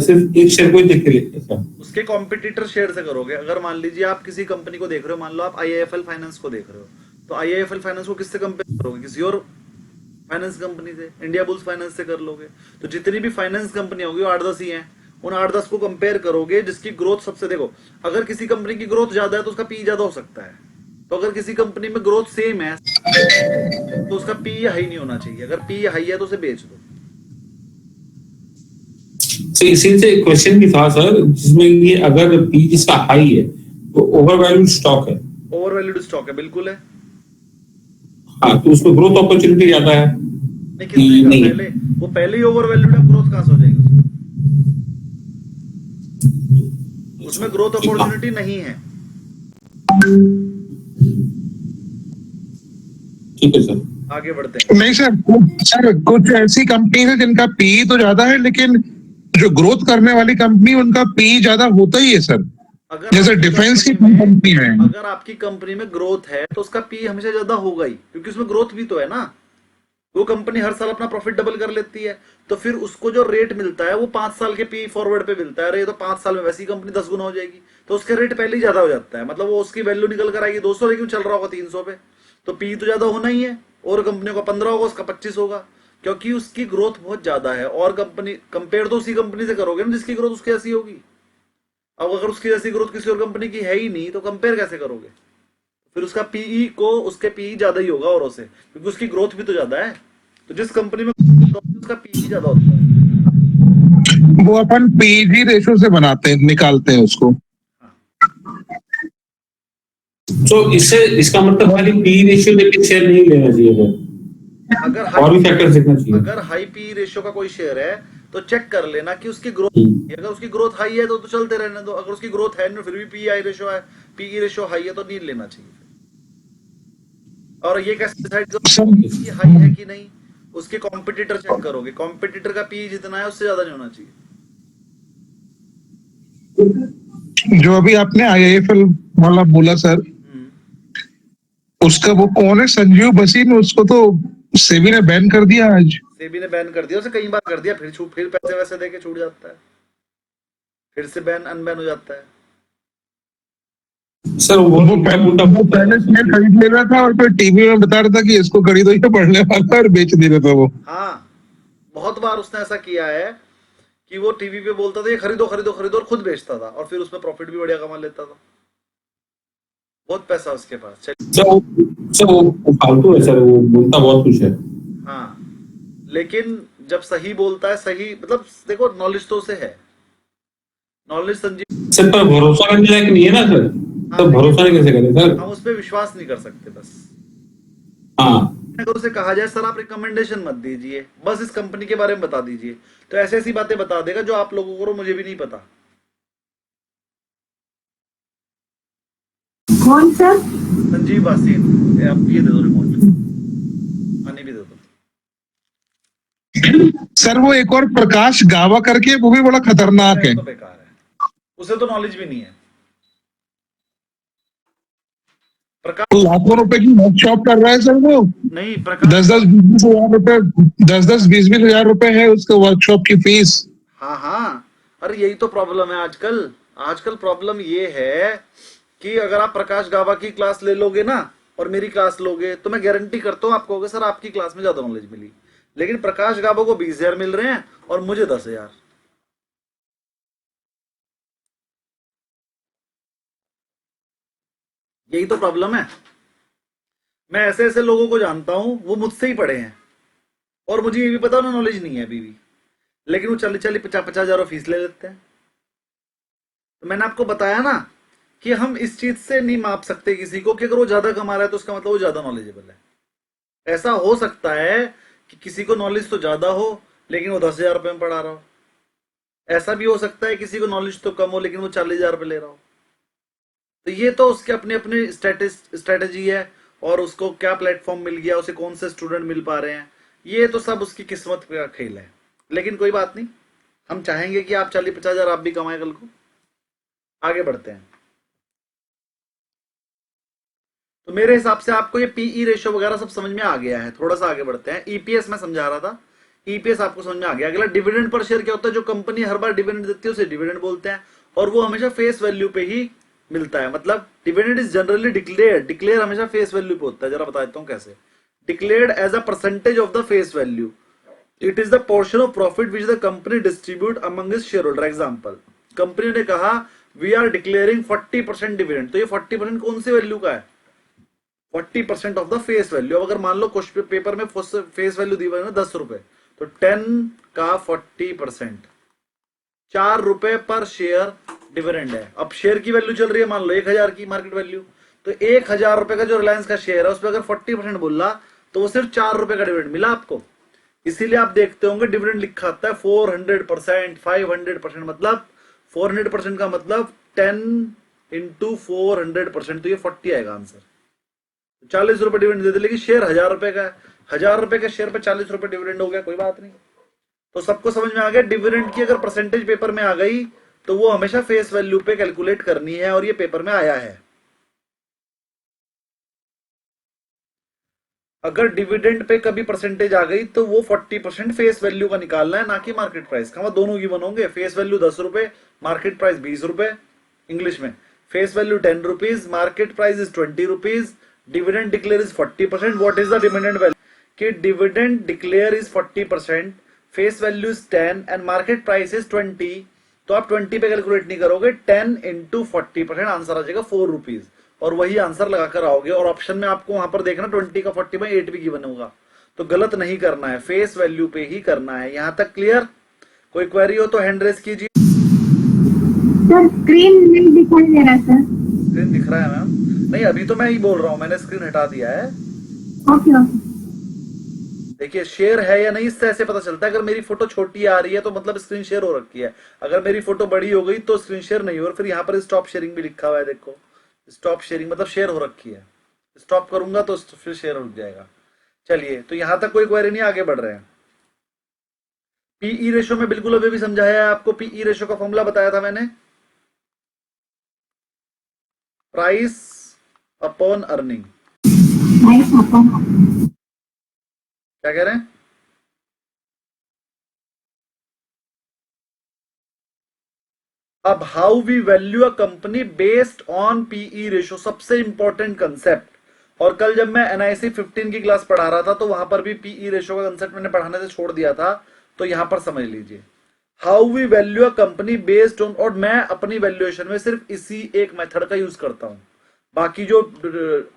सिर्फ एक शेयर को ही देख के लेते हैं सर। उसके कॉम्पिटिटर शेयर से करोगे। अगर मान लीजिए आप किसी कंपनी को देख रहे हो, मान लो आप आईआईएफएल फाइनेंस को देख रहे हो, तो आईआईएफएल फाइनेंस को किससे कंपेयर करोगे? किसी और फाइनेंस कंपनी से, इंडिया बुल्स फाइनेंस से कर लोगे। तो जितनी भी फाइनेंस कंपनी होगी वो 8-10 ही हैं। उन 8-10 को कंपेयर करोगे जिसकी ग्रोथ सबसे, देखो अगर किसी कंपनी की ग्रोथ ज्यादा है तो उसका पी ज्यादा हो सकता है। तो अगर किसी कंपनी में ग्रोथ सेम है तो उसका पी हाई नहीं होना चाहिए। अगर पी हाई है तो उसे बेच दो। तो इसी से क्वेश्चन भी था सर, जिसमें ये अगर पी जिसका हाई है तो ओवर वैल्यूड स्टॉक है। ओवर वैल्यूड स्टॉक है, बिल्कुल है। हाँ, तो उसमें ग्रोथ अपॉर्चुनिटी ज्यादा है। नहीं, किसने कहा? नहीं। पहले वो पहले ही ओवर वैल्यूड है, ग्रोथ कहां से हो जाएगी? उसमें ग्रोथ अपॉर्चुनिटी नहीं है। ठीक है सर, आगे बढ़ते हैं। नहीं सर कुछ ऐसी कंपनी है जिनका पी तो ज्यादा है लेकिन जो ग्रोथ करने वाली कंपनी उनका पी ज्यादा होता ही है सर। अगर जैसे आपकी डिफेंस की कंपनी में कंपनी है। अगर आपकी कंपनी में ग्रोथ है तो उसका पी हमेशा ज्यादा होगा ही, क्योंकि उसमें ग्रोथ भी तो है ना। वो कंपनी हर साल अपना प्रॉफिट डबल कर लेती है, तो फिर उसको जो रेट मिलता है वो 5 साल के पी फॉरवर्ड पे मिलता है। अरे ये तो 5 साल में वैसी कंपनी 10 गुना हो जाएगी, तो उसका रेट पहले ही ज्यादा हो जाता है। मतलब वो उसकी वैल्यू निकल कर आएगी 200, लेकिन चल रहा होगा 300 पे, तो पी तो ज्यादा होना ही है। और कंपनियों का 15 होगा, उसका 25 होगा, क्योंकि उसकी ग्रोथ बहुत ज्यादा है। और कंपनी कंपेयर तो उसी कंपनी से करोगे ना जिसकी ग्रोथ उसकी ऐसी होगी। अब अगर उसकी जैसी ग्रोथ किसी और कंपनी की है ही नहीं तो कंपेयर कैसे करोगे? फिर उसका पीई को उसके पीई ज्यादा ही होगा औरों से, क्योंकि उसकी ग्रोथ भी तो ज्यादा है। तो जिस कंपनी में उसका पीई ज्यादा होता है। वो अपन पीजी रेशो से बनाते हैं, निकालते हैं उसको। तो इससे इसका मतलब खाली पी रेशियो देख के शेयर नहीं लेना चाहिए सर, अगर और भी हाई फैक्टर्स देखना चाहिए। अगर हाई पी रेशियो का कोई शेयर है तो चेक कर लेना कि उसकी ग्रोथ, हम्म। अगर उसकी ग्रोथ हाई है तो चलते रहने दो। अगर उसकी ग्रोथ है नहीं फिर भी पी आई रेशियो है, पीई रेशियो हाई है तो नहीं लेना चाहिए। और ये कैसे डिसाइड करोगे कि हाई है कि नहीं? उसके कॉम्पिटिटर चेक करोगे, कॉम्पिटिटर का पी जितना है उससे ज्यादा नहीं होना चाहिए। जो अभी आपने आईआईएफएल वाला बोला सर, उसका वो कौन है, संजीव बसीन, उसको तो सेबी ने बैन कर दिया आज। सेबी ने बैन कर दिया, उसे कई बार कर दिया, फिर पैसे वैसे देके छूट जाता है, फिर से बैन अनबैन हो जाता है। सर वो पहले शेयर खरीद ले रहा था और फिर टीवी में बता रहा था कि इसको खरीदो, ये बढ़ने वाला है, और बेच दे रहा था वो। हाँ, बहुत बार उसने ऐसा किया है कि वो टीवी पे बोलता था ये खरीदो खरीदो खरीदो और खुद बेचता था, और फिर उसमें प्रॉफिट भी बढ़िया कमा लेता था। बहुत पैसा उसके पास। सर वो फालतू है सर, वो बोलता बहुत कुछ है। हाँ, लेकिन जब सही बोलता है, सही मतलब देखो नॉलेज तो उसे है, नॉलेज संजीव सर पर भरोसा करने लायक नहीं है ना सर, हाँ, तो भरोसा नहीं कैसे करें सर? हम उस पर विश्वास नहीं कर सकते बस। हाँ, अगर उसे कहा जाए सर आप रिकमेंडेशन मत दीजिए, बस इस कंपनी के बारे में बता दीजिए, तो ऐसी ऐसी बातें बता देगा जो आप लोगों को मुझे भी नहीं पता। कौन सर? संजीव वासीन, आप ये दे दो रिमोट, पानी भी दे दो। सर वो एक और प्रकाश गावा करके, वो भी बड़ा खतरनाक है। तो बेकार है, उसे तो नॉलेज भी नहीं है। प्रकाश लाखों रुपए की वर्कशॉप कर रहा है सर वो। नहीं, प्रकाश 10-20 हजार रुपए है उसका वर्कशॉप की फीस। हाँ हाँ, अरे यही तो प्रॉब्लम है आजकल। आजकल प्रॉब्लम ये है कि अगर आप प्रकाश गावा की क्लास ले लोगे ना और मेरी क्लास लोगे तो मैं गारंटी करता हूँ आप कहोगे सर आपकी क्लास में ज्यादा नॉलेज मिली, लेकिन प्रकाश गावा को 20,000 मिल रहे हैं और मुझे 10,000। यही तो प्रॉब्लम है। मैं ऐसे ऐसे लोगों को जानता हूं वो मुझसे ही पढ़े हैं और मुझे ये भी पता उन्हें नॉलेज नहीं है अभी भी, लेकिन वो 40-50 फीस ले लेते हैं। तो मैंने आपको बताया ना कि हम इस चीज से नहीं माप सकते किसी को कि अगर वो ज्यादा कमा रहा है तो उसका मतलब वो ज्यादा नॉलेजेबल है। ऐसा हो सकता है कि किसी को नॉलेज तो ज्यादा हो लेकिन वो 10,000 रुपए में पढ़ा रहा हो। ऐसा भी हो सकता है किसी को नॉलेज तो कम हो लेकिन वो 40,000 रुपए ले रहा हो। तो ये तो उसके अपनी अपनी स्ट्रेटेजी है और उसको क्या प्लेटफॉर्म मिल गया, उसे कौन से स्टूडेंट मिल पा रहे हैं, ये तो सब उसकी किस्मत का खेल है। लेकिन कोई बात नहीं, हम चाहेंगे कि आप 40-50,000 आप भी कमाए कल को। आगे बढ़ते हैं। तो मेरे हिसाब से आपको ये पीई रेशियो वगैरह सब समझ में आ गया है। थोड़ा सा आगे बढ़ते हैं। ईपीएस मैं समझा रहा था, ईपीएस आपको समझ में आ गया। अगला डिविडेंड पर शेयर क्या होता है? जो कंपनी हर बार डिविडेंड देती है उसे डिविडेंड बोलते हैं और वो हमेशा फेस वैल्यू पे ही मिलता है। मतलब डिविडेंड इज जनरली डिक्लेयर हमेशा फेस वैल्यू पे होता है। जरा बता देता हूं कैसे। Declared as a percentage of the face value, it is the portion of profit which the company distribute among its share holder. Example, company ने कहा वी आर डिक्लेयरिंग 40% डिविडेंड, तो ये 40% कौन सी वैल्यू का है? 40% ऑफ द फेस वैल्यू। अब अगर मान लो क्वेश्चन पेपर में फेस वैल्यू दी हुई है 10 रुपए, तो 10 का 40% 4 रुपए पर शेयर डिविडेंड है। अब शेयर की वैल्यू चल रही है मान लो 1,000 की मार्केट वैल्यू, तो 1,000 रुपए का जो रिलायंस का शेयर है उस पर अगर 40% बोला तो वो सिर्फ 4 रुपए का डिविडेंड मिला आपको। इसीलिए आप देखते होंगे डिविडेंड लिखा आता है 400%, 500%, मतलब 400% का मतलब 10 इंटू 400%, तो ये 40 आएगा आंसर। 40 रुपए डिविडेंड दे दे, लेकिन शेयर 1,000 रुपए का है, 1,000 रुपए के शेयर पे 40 रुपए डिविडेंड हो गया, कोई बात नहीं। तो सबको समझ में आ गया डिविडेंड की अगर परसेंटेज पेपर में आ गई तो वो हमेशा फेस वैल्यू पे कैलकुलेट करनी है और ये पेपर में आया है। अगर डिविडेंड पे कभी परसेंटेज आ गई तो वो 40% फेस वैल्यू का निकालना है, ना कि मार्केट प्राइस का। दोनों गिवन होंगे। फेस वैल्यू 10 रुपए, मार्केट प्राइस 20 रुपए। इंग्लिश में face value 10 rupees, market price is 20 rupees, dividend declare is 40%। What is the dividend value? कि dividend declare is 40%, face value is 10 and market price is 20। तो आप 20 पे calculate नहीं करोगे, 10 into 40%, answer आ जाएगा 4 rupees और वही आंसर लगाकर आओगे। और ऑप्शन में आपको वहां पर देखना 20 का 40/8 भी गिवन होगा, तो गलत नहीं करना है, फेस वैल्यू पे ही करना है। यहां तक क्लियर? कोई क्वेरी हो तो हैंड रेस कीजिए। सर स्क्रीन नहीं दिखाई दे रहा सर। स्क्रीन दिख रहा है मैम? नहीं, अभी तो मैं ही बोल रहा हूं, मैंने स्क्रीन हटा दिया है। Okay okay. देखिए शेयर है या नहीं इससे ऐसे पता चलता है। अगर मेरी फोटो छोटी आ रही है तो मतलब स्क्रीन शेयर हो रखी है, अगर मेरी फोटो बड़ी हो गई तो स्क्रीन शेयर नहीं हो। और फिर यहाँ पर स्टॉप शेयरिंग भी लिखा हुआ है, देखो स्टॉप शेयरिंग मतलब शेयर हो रखी है। स्टॉप करूंगा तो फिर शेयर रुक जाएगा। चलिए, तो यहां तक कोई क्वेरी नहीं, आगे बढ़ रहे हैं। पीई रेशो में बिल्कुल अभी भी समझाया है आपको। पीई रेशो का फॉर्मूला बताया था मैंने, प्राइस अपॉन अर्निंग। क्या कह रहे हैं? अब how we value a company based on PE ratio, सबसे इंपॉर्टेंट कंसेप्ट। और कल जब मैं एनआईसी 15 की क्लास पढ़ा रहा था तो वहां पर भी पीई रेशो का कंसेप्ट मैंने पढ़ाने से छोड़ दिया था, तो यहां पर समझ लीजिए। How we value a company based on, और मैं अपनी वैल्यूएशन में सिर्फ इसी एक मेथड का यूज करता हूं। बाकी जो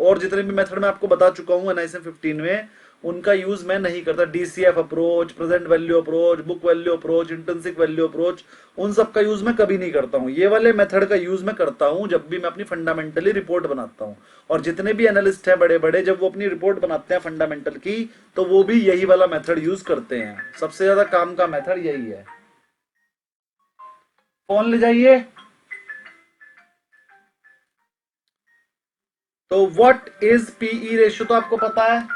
और जितने भी मेथड मैं आपको बता चुका हूं एनआईसी 15 में, उनका यूज मैं नहीं करता। DCF approach, present value approach, book value approach, intrinsic value approach, उन सब का यूज मैं कभी नहीं करता हूं। ये वाले मेथड का यूज मैं करता हूं जब भी मैं अपनी फंडामेंटली रिपोर्ट बनाता हूं। और जितने भी एनालिस्ट हैं बड़े बड़े, जब वो अपनी रिपोर्ट बनाते हैं फंडामेंटल की, तो वो भी यही वाला मेथड यूज करते हैं। सबसे ज्यादा काम का मेथड यही है। फोन ले जाइए। तो व्हाट इज पीई रेशियो तो आपको पता है।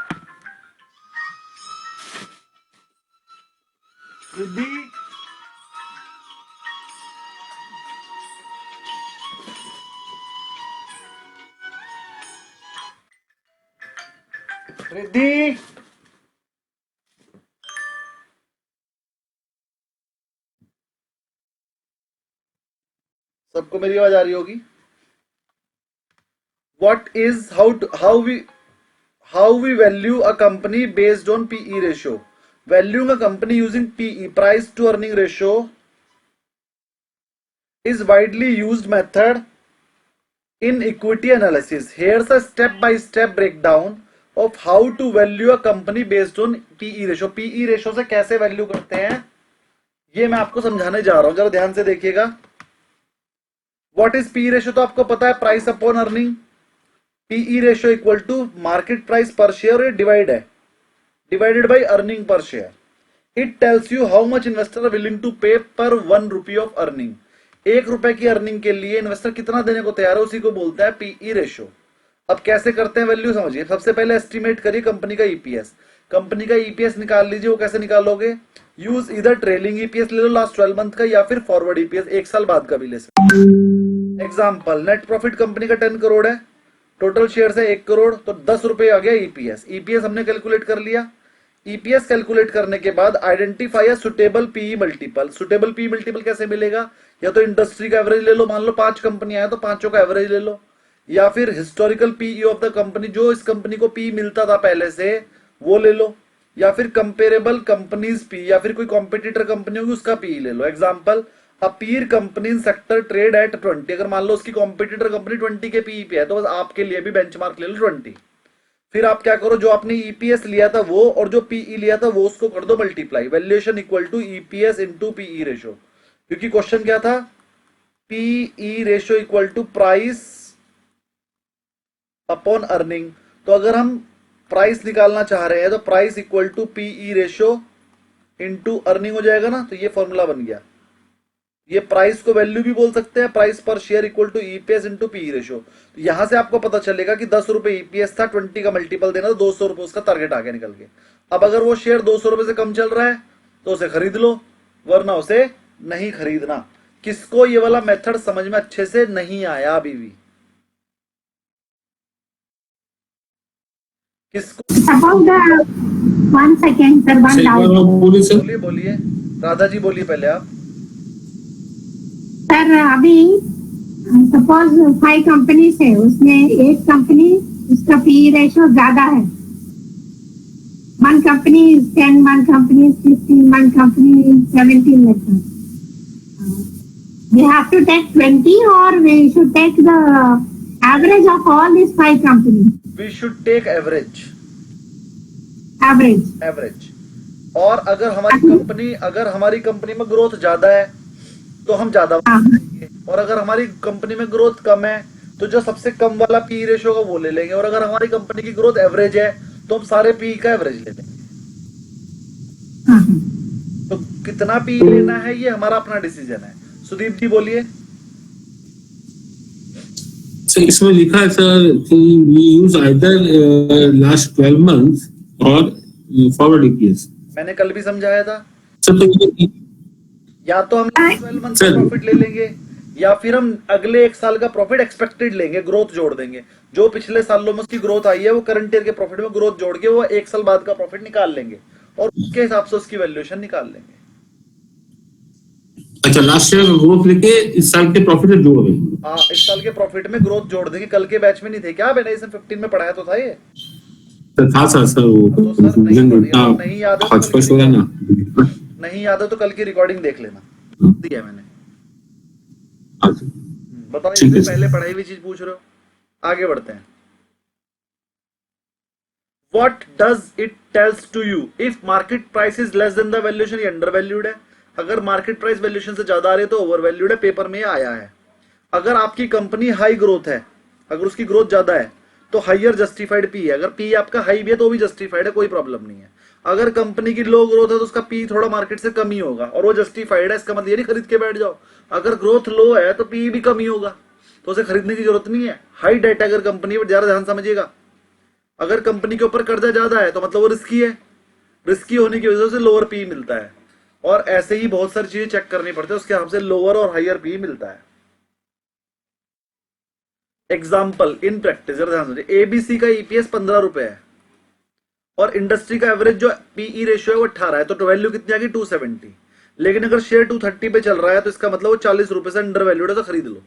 रिद्धि, रिद्धि, सबको मेरी आवाज आ रही होगी। What is how we value a company based on PE ratio? Valuing a company using PE, price to earning ratio, is widely used method in equity analysis. Here's a step-by-step breakdown of how to value a company based on PE ratio. PE ratio से कैसे value करते हैं ये मैं आपको समझाने जा रहा हूं, जरा ध्यान से देखिएगा। व्हाट इज पी रेशियो तो आपको पता है, price upon earning. PE ratio equal to market price per share, divided by earning per share. It tells you how much investor are willing to pay per 1 rupee of earning. 1 रुपए की earning के लिए investor कितना देने को तैयार है, उसी को बोलता है पीई रेशियो। अब कैसे करते हैं वैल्यू समझिए। सबसे पहले एस्टिमेट करिए कंपनी का ईपीएस। कंपनी का ईपीएस निकाल लीजिए। वो कैसे निकालोगे, यूज इधर ट्रेलिंग ईपीएस ले लो लास्ट 12 मंथ का, या फिर फॉरवर्ड ईपीएस 1 साल बाद का भी ले सकते। एग्जांपल, नेट प्रॉफिट कंपनी का 10 करोड़ है, टोटल शेयर है 1 करोड़, तो 10 रुपए आ गया ईपीएस। ईपीएस हमने कैलकुलेट कर लिया। ईपीएस कैलकुलेट करने के बाद identify a suitable PE multiple. Suitable PE multiple कैसे मिलेगा, या तो इंडस्ट्री का एवरेज ले लो, मान लो 5 कंपनियां हैं तो 5 का एवरेज ले लो, या फिर historical PE of the company, जो इस कंपनी को पी मिलता था पहले से वो ले लो, या फिर कंपेरेबल कंपनीज पी, या फिर कोई कॉम्पिटिटर कंपनी होगी उसका पी ले लो। Example, a Pir company in sector trade at 20। अगर मान लो उसकी कॉम्पिटिटर कंपनी 20 के पीई पे है, तो बस आपके लिए भी बेंचमार्क ले लो 20। फिर आप क्या करो, जो आपने ईपीएस लिया था वो और जो पीई लिया था वो, उसको कर दो multiply. Valuation equal to EPS into PE ratio, क्योंकि क्वेश्चन क्या था, PE ratio equal to price upon earning. तो अगर हम प्राइस निकालना चाह रहे हैं तो price equal to PE ratio into earning हो जाएगा ना। तो ये फॉर्मूला बन गया। ये प्राइस को वैल्यू भी बोल सकते हैं, price per share equal to EPS into PE ratio. तो यहां से आपको पता चलेगा कि 10 रुपए ईपीएस था, 20 का मल्टीपल देना, तो 200 रुपए उसका टारगेट आ गया निकल के। अब अगर वो शेयर 200 रुपए से कम चल रहा है तो उसे खरीद लो, वरना उसे नहीं खरीदना। किसको ये वाला मेथड समझ में अच्छे से नहीं आया अभी भी, किसको? About the 1 second, sir, one एक बार doubt. और बोलिए सर। बोलिए बोलिए, राधा जी बोलिए पहले आप। सर अभी सपोज 5 कंपनीज है, उसमें एक कंपनी उसका पी रेशियो ज्यादा है। 1 company 10, 1 company 15, 1 company 17 like that. We have to take 20 or we should take the average of all these 5 companies. We should take average. Average. Average. और अगर हमारी कंपनी में ग्रोथ ज्यादा है तो हम ज्यादा लेंगे, और अगर हमारी कंपनी में ग्रोथ कम है तो जो सबसे कम वाला पी रेशियो का वो ले लेंगे, और अगर हमारी कंपनी की ग्रोथ एवरेज है तो हम सारे पी का एवरेज ले लेंगे। तो कितना पी लेना है ये हमारा अपना डिसीजन है। सुदीप जी बोलिए। सर इसमें लिखा है सर कि we use either last 12 months और फॉरवर्ड ईपीएस। मैंने कल भी समझाया था, सर तो ये या तो हम 12 मंथ का प्रॉफिट ले लेंगे, या फिर हम अगले 1 साल का प्रॉफिट एक्सपेक्टेड लेंगे, ग्रोथ जोड़ देंगे। जो पिछले सालों में उसकी ग्रोथ आई है वो करंट ईयर के प्रॉफिट में ग्रोथ जोड़ के वो 1 साल बाद का प्रॉफिट निकाल लेंगे, और उसके हिसाब से उसकी वैल्यूएशन निकाल लेंगे। अच्छा, लास्ट ईयर ग्रोथ लेके इस साल के प्रॉफिट में जोड़ देंगे। हाँ, इस साल के प्रॉफिट में ग्रोथ जोड़ देंगे। कल के बैच में नहीं थे क्या, मैंने इसे 15 में पढ़ाया तो था ये। सर था सर वो तो सर नहीं याद है तो स्पष्ट हो रहा ना, नहीं याद है तो कल की रिकॉर्डिंग देख लेना, दिया मैंने। बताओ, इससे पहले पढ़ाई हुई चीज पूछ रहे हो। आगे बढ़ते हैं। What does it tells to you if market price is less than the valuation? ये अंडर वैल्यूड है। अगर मार्केट प्राइस वैल्यूएशन से ज्यादा आ रही है तो ओवर वैल्यूड है। पेपर में आया है। अगर आपकी कंपनी हाई ग्रोथ है, अगर उसकी ग्रोथ ज्यादा है तो हाइयर जस्टिफाइड पी है। अगर पी आपका हाई भी है तो भी जस्टिफाइड है, कोई प्रॉब्लम नहीं है। अगर कंपनी की लो ग्रोथ है तो उसका पी थोड़ा मार्केट से कम ही होगा और वो जस्टिफाइड है। इसका मतलब ये नहीं खरीद के बैठ जाओ। अगर ग्रोथ लो है तो पी भी कम ही होगा, तो उसे खरीदने की जरूरत नहीं है। हाई डेट अगर कंपनी पर, ज्यादा ध्यान समझिएगा, अगर कंपनी के ऊपर कर्जा ज्यादा है तो मतलब वो रिस्की है। रिस्की होने की वजह से लोअर पी मिलता है, और ऐसे ही बहुत सारी चीजें चेक करनी पड़ती है, उसके हिसाब से लोअर और हायर पी मिलता है। एग्जाम्पल इन प्रैक्टिस, ध्यान समझिए। एबीसी का ईपीएस 15 रुपए है और इंडस्ट्री का एवरेज जो पीई रेशियो है वो 18 है, तो वैल्यू कितनी आ गई 270। लेकिन अगर शेयर 230 पे चल रहा है तो इसका मतलब वो 40 रुपए से अंडर वैल्यूड है, तो खरीद लो।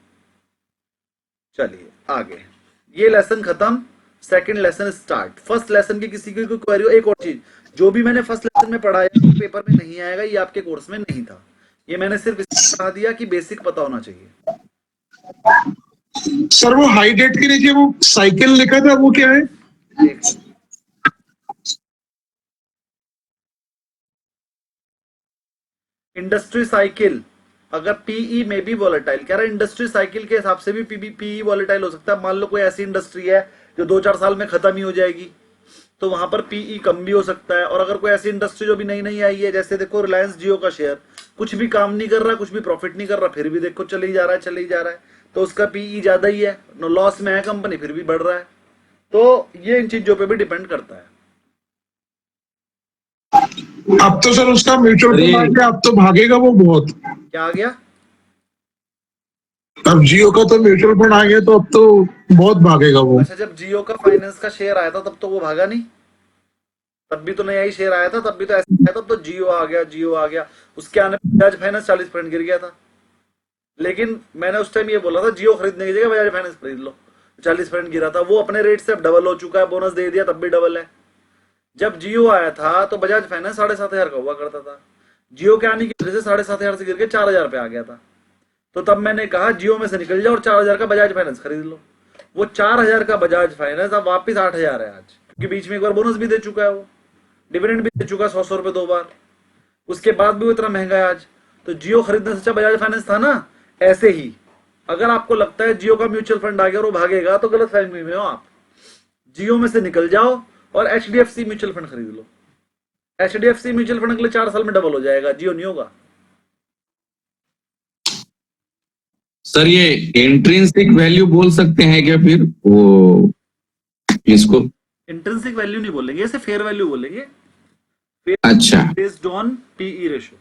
चलिए आगे, ये लेसन खत्म। Second lesson start. First lesson की किसी की कोई क्वेरी हो। एक और चीज, जो भी मैंने फर्स्ट लेसन में पढ़ाया वो पेपर में नहीं आएगा, ये आपके कोर्स में नहीं था। ये मैंने सिर्फ इसलिए बता दिया कि बेसिक पता होना चाहिए। सर वो हाई डेट के नीचे वो साइकिल लिखा था, वो क्या है? इंडस्ट्री साइकिल, अगर पीई में भी वॉलेटाइल, कह रहा है इंडस्ट्री साइकिल के हिसाब से भी पीई वॉलेटाइल हो सकता है। मान लो कोई ऐसी इंडस्ट्री है जो 2-4 साल में खत्म ही हो जाएगी, तो वहां पर पीई कम भी हो सकता है। और अगर कोई ऐसी इंडस्ट्री जो भी नई नई आई है, जैसे देखो रिलायंस जियो का शेयर कुछ भी काम नहीं कर रहा, कुछ भी प्रॉफिट नहीं कर रहा, फिर भी देखो चले ही जा रहा है, तो उसका पीई ज्यादा ही है, लॉस में है कंपनी फिर भी बढ़ रहा है। तो ये इन चीजों पे भी डिपेंड करता है। अब तो सर उसका म्यूचुअल फंड आ गया, अब तो भागेगा वो बहुत। क्या आ गया? अब जियो का तो म्यूचुअल फंड आ गया, तो अब तो बहुत भागेगा वो। अच्छा, जब जियो का फाइनेंस का शेयर आया था तब तो वो भागा नहीं, तब भी तो नया ही शेयर आया था, तब भी तो ऐसा आया था, तब तो जियो आ गया। उसके आने पर बजाज फाइनेंस 40% गिर गया था। लेकिन मैंने उस टाइम ये बोला था जियो खरीदने की जगह बजाज फाइनेंस खरीद लो, 40% गिरा था। वो अपने रेट से अब डबल हो चुका है, बोनस दे दिया तब भी डबल है। जब जियो आया था तो बजाज फाइनेंस 7,500 का हुआ करता था, जियो के आने की वजह से 7,500 से गिर के 4,000 पे आ गया था। तो तब मैंने कहा जियो में से निकल जाओ और 4,000 का बजाज फाइनेंस खरीद लो। वो 4,000 का बजाज फाइनेंस अब वापिस 8,000 है आज, क्योंकि बीच में एक बार बोनस भी दे चुका है, वो डिविडेंड भी दे चुका है 100 रुपए 2 बार, उसके बाद भी वो इतना महंगा है आज। तो जियो खरीदने से अच्छा बजाज फाइनेंस था ना। ऐसे ही अगर आपको लगता है जियो का म्यूचुअल फंड आ गया और वो भागेगा, तो गलत फहमी में हो आप। जियो में से निकल जाओ और एचडीएफसी म्यूचुअल फंड खरीद लो। एचडीएफसी म्यूचुअल फंड अगले 4 साल में डबल हो जाएगा, जियो नहीं होगा। सर ये इंट्रिंसिक वैल्यू बोल सकते हैं क्या फिर वो इसको? इंट्रिंसिक वैल्यू नहीं बोलेंगे, इसे फेयर वैल्यू बोलेंगे। अच्छा, बेस्ड ऑन पीई रेशियो।